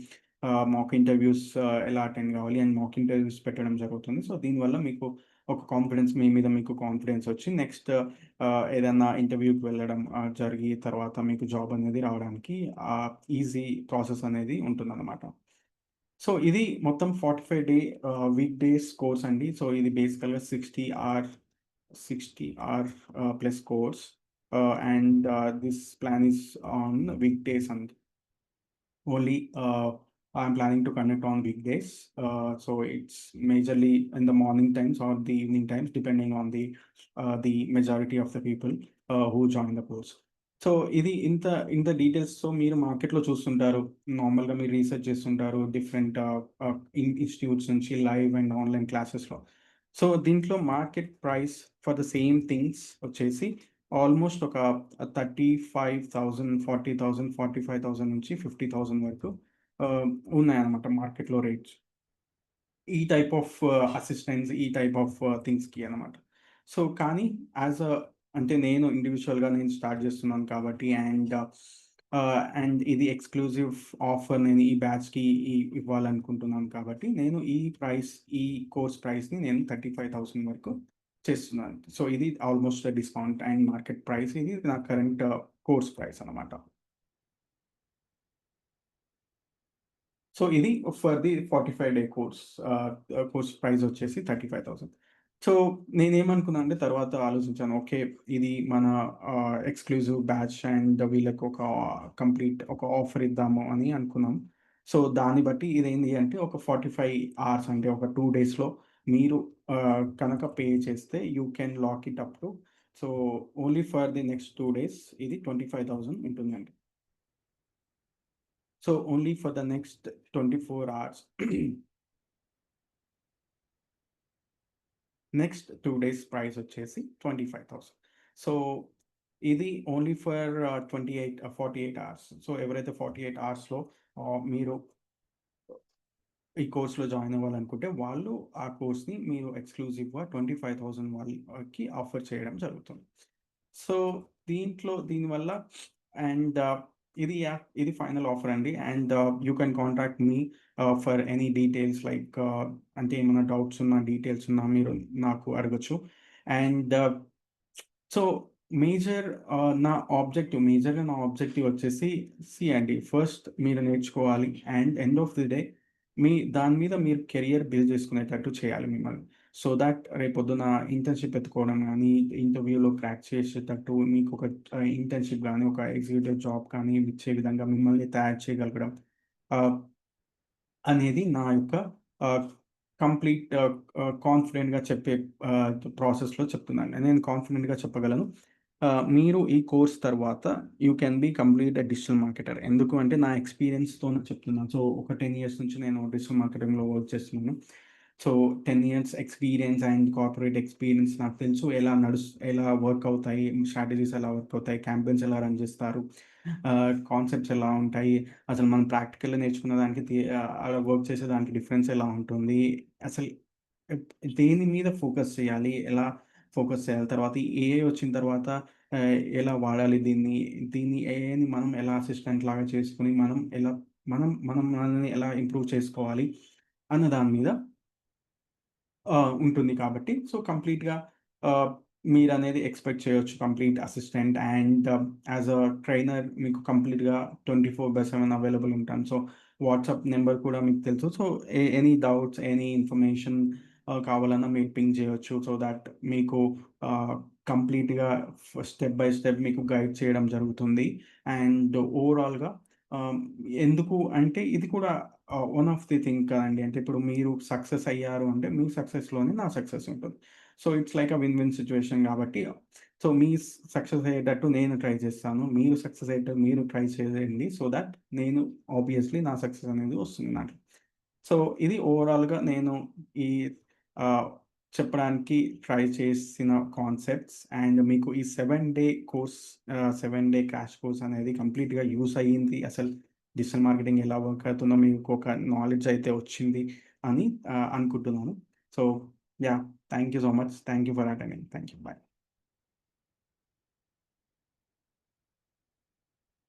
మాక్ ఇంటర్వ్యూస్ ఎలా అటెండ్ కావాలి? అండ్ మాక్ ఇంటర్వ్యూస్ పెట్టడం జరుగుతుంది. సో, దీనివల్ల మీకు ఒక మీ మీద మీకు కాన్ఫిడెన్స్ వచ్చి నెక్స్ట్ ఏదన్నా ఇంటర్వ్యూకి వెళ్ళడం జరిగి తర్వాత మీకు జాబ్ అనేది రావడానికి ఈజీ ప్రాసెస్ అనేది ఉంటుందన్నమాట. సో, ఇది మొత్తం 45 వీక్ డేస్ కోర్స్ అండి. సో, ఇది బేసికల్‌గా 60 hour plus course. And this plan is on week days అండి. Only I'm planning to conduct on weekdays. So it's majorly in the morning times or the evening times, depending on the majority of the people who join the course. So ఇది ఇంత details. So మీరు మార్కెట్లో చూస్తుంటారు. నార్మల్‌గా మీరు research చేస్తుంటారు. Different institutes నుంచి live and online క్లాసెస్‌లో. సో దీంట్లో market price for the same things వచ్చేసి ఆల్మోస్ట్ ఒక 35,000, 40,000, 45,000 నుంచి 50,000 వరకు ఆహ్, ఉన్నాయన్నమాట మార్కెట్‌లో రేట్స్. ఈ టైప్ ఆఫ్ అసిస్టెంట్స్, ఈ టైప్ ఆఫ్ థింగ్స్‌కి అన్నమాట. సో, కానీ యాస్ అంటే నేను ఇండివిడ్యువల్‌గా నేను స్టార్ట్ చేస్తున్నాను కాబట్టి అండ్ ఇది ఎక్స్‌క్లూజివ్ ఆఫర్ నేను ఈ బ్యాచ్‌కి ఇవ్వాలనుకుంటున్నాను కాబట్టి నేను ఈ కోర్స్ ప్రైస్‌ని నేను 35,000 వరకు చేస్తున్నాను. సో, ఇది almost discount and market price. ఇది నా కరెంట్ కోర్స్ ప్రైస్ అన్నమాట. సో, ఇది for the 45 day course. Course price వచ్చేసి 35,000. సో, నేనేమనుకున్నా అంటే తర్వాత ఆలోచించాను. ఓకే. ఇది మన ఎక్స్‌క్లూజివ్ బ్యాచ్ అండ్ వీళ్ళకి ఒక ఆఫర్ ఇద్దాము అని అనుకున్నాం. సో, దాన్ని బట్టి ఇదేంది అంటే ఒక 45 అవర్స్ అంటే ఒక 2 డేస్‌లో మీరు కనుక పే చేస్తే you can lock it up to so, only for the next 2 days ఇది 25,000 ఉంటుందండి. So only for the next 24 hours. Next 2 days price వచ్చేసి 25,000. సో ఇది ఓన్లీ ఫర్ 48 అవర్స్. సో ఎవరైతే 48 అవర్స్‌లో మీరు ఈ కోర్స్‌లో జాయిన్ అవ్వాలనుకుంటే వాళ్ళు ఆ కోర్స్‌ని మీరు ఎక్స్‌క్లూజివ్‌గా 25,000 వాళ్ళకి ఆఫర్ చేయడం జరుగుతుంది. సో దీనివల్ల అండ్ ఇది ఫైనల్ ఆఫర్ అండి. And you can contact me for any details like అంటే ఏమైనా డౌట్స్ ఉన్నా, డీటెయిల్స్ ఉన్నా మీరు నాకు అడగొచ్చు. అండ్ సో మేజర్‌గా నా ఆబ్జెక్టివ్ వచ్చేసి అండి ఫస్ట్ మీరు నేర్చుకోవాలి and end of the day దాని మీద మీరు కెరియర్ బిల్డ్ చేసుకునేటట్టు చేయాలి మిమ్మల్ని. సో దట్ రేపొద్దున ఇంటర్న్‌షిప్ ఎతుక్కోవడం గానీ, ఇంటర్వ్యూలో క్రాక్ చేసేటట్టు మీకొక ఇంటర్న్‌షిప్ గానీ, ఒక ఎగ్జిక్యూటివ్ జాబ్ కానీ ఇచ్చే విధంగా మిమ్మల్ని తయారు చేయగలగడం ఆహ్, అనేది నా యొక్క ఆహ్, కంప్లీట్ కాన్ఫిడెంట్‌గా చెప్పే ప్రాసెస్‌లో చెప్తున్నాను. నేను కాన్ఫిడెంట్‌గా చెప్పగలను. మీరు ఈ కోర్స్ తర్వాత you can be complete digital marketer. ఎందుకు అంటే నా ఎక్స్‌పీరియన్స్‌తోనే చెప్తున్నాను. సో, ఒక 10 ఇయర్స్ నుంచి నేను డిజిటల్ మార్కెటింగ్‌లో వర్క్ చేస్తున్నాను. So, 10 years experience and corporate experience నాకు తెలుసు. ఎలా వర్క్ అవుతాయి, స్ట్రాటజీస్ ఎలా వర్క్ అవుతాయి, క్యాంపెయిన్స్ ఎలా రన్ చేస్తారు, కాన్సెప్ట్స్ ఎలా ఉంటాయి, అసలు మనం ప్రాక్టికల్‌గా నేర్చుకున్న దానికి అలా వర్క్ చేసేదానికి డిఫరెన్స్ ఎలా ఉంటుంది, అసలు దేని మీద ఫోకస్ చేయాలి, ఎలా ఫోకస్ చేయాలి, తర్వాత ఈ ఏఐ వచ్చిన తర్వాత ఎలా వాడాలి దీన్ని, ఏఐని మనం ఎలా అసిస్టెంట్ లాగా చేసుకొని మనల్ని ఎలా ఇంప్రూవ్ చేసుకోవాలి అన్న దాని మీద ఉంటుంది కాబట్టి సో, కంప్లీట్‌గా ఆహ్, మీరనేది ఎక్స్‌పెక్ట్ చేయొచ్చు. Complete assistant and as a trainer మీకు కంప్లీట్‌గా 24/7 అవైలబుల్ ఉంటాను. సో, వాట్సాప్ నంబర్ కూడా మీకు తెలుసు. So, any doubts, any information కావాలన్నా మీరు పింగ్ చేయొచ్చు. సో థాట్ మీకు ఆహ్, కంప్లీట్‌గా స్టెప్ బై స్టెప్ మీకు గైడ్ చేయడం జరుగుతుంది. అండ్ ఓవరాల్‌గా ఆహ్, ఎందుకు అంటే ఇది కూడా వన్ ఆఫ్ ది థింగ్ కదండీ. అంటే ఇప్పుడు మీరు సక్సెస్ అయ్యారు అంటే మీ సక్సెస్‌లోనే నా సక్సెస్ ఉంటుంది. So, it's like a win win situation కాబట్టి సో, మీ సక్సెస్ అయ్యేటట్టు నేను ట్రై చేస్తాను. మీరు సక్సెస్ అయ్యేటట్టు మీరు ట్రై చేయండి. సో థాట్ నేను ఆబ్వియస్‌లీ నా సక్సెస్ అనేది వస్తుంది నాకు. సో, ఇది ఓవరాల్‌గా నేను ఈ ఆహ్, చెప్పడానికి ట్రై చేసిన కాన్సెప్ట్స్ అండ్ మీకు ఈ 7 day course 7 day crash course అనేది కంప్లీట్‌గా యూజ్ అయ్యింది. అసలు డిజిటల్ మార్కెటింగ్ ఎలా వర్క్ అవుతుందో మీకొక నాలెడ్జ్ అయితే వచ్చింది అని అనుకుంటున్నాను. So, yeah! Thank you so much. Thank you for attending. Thank you. By.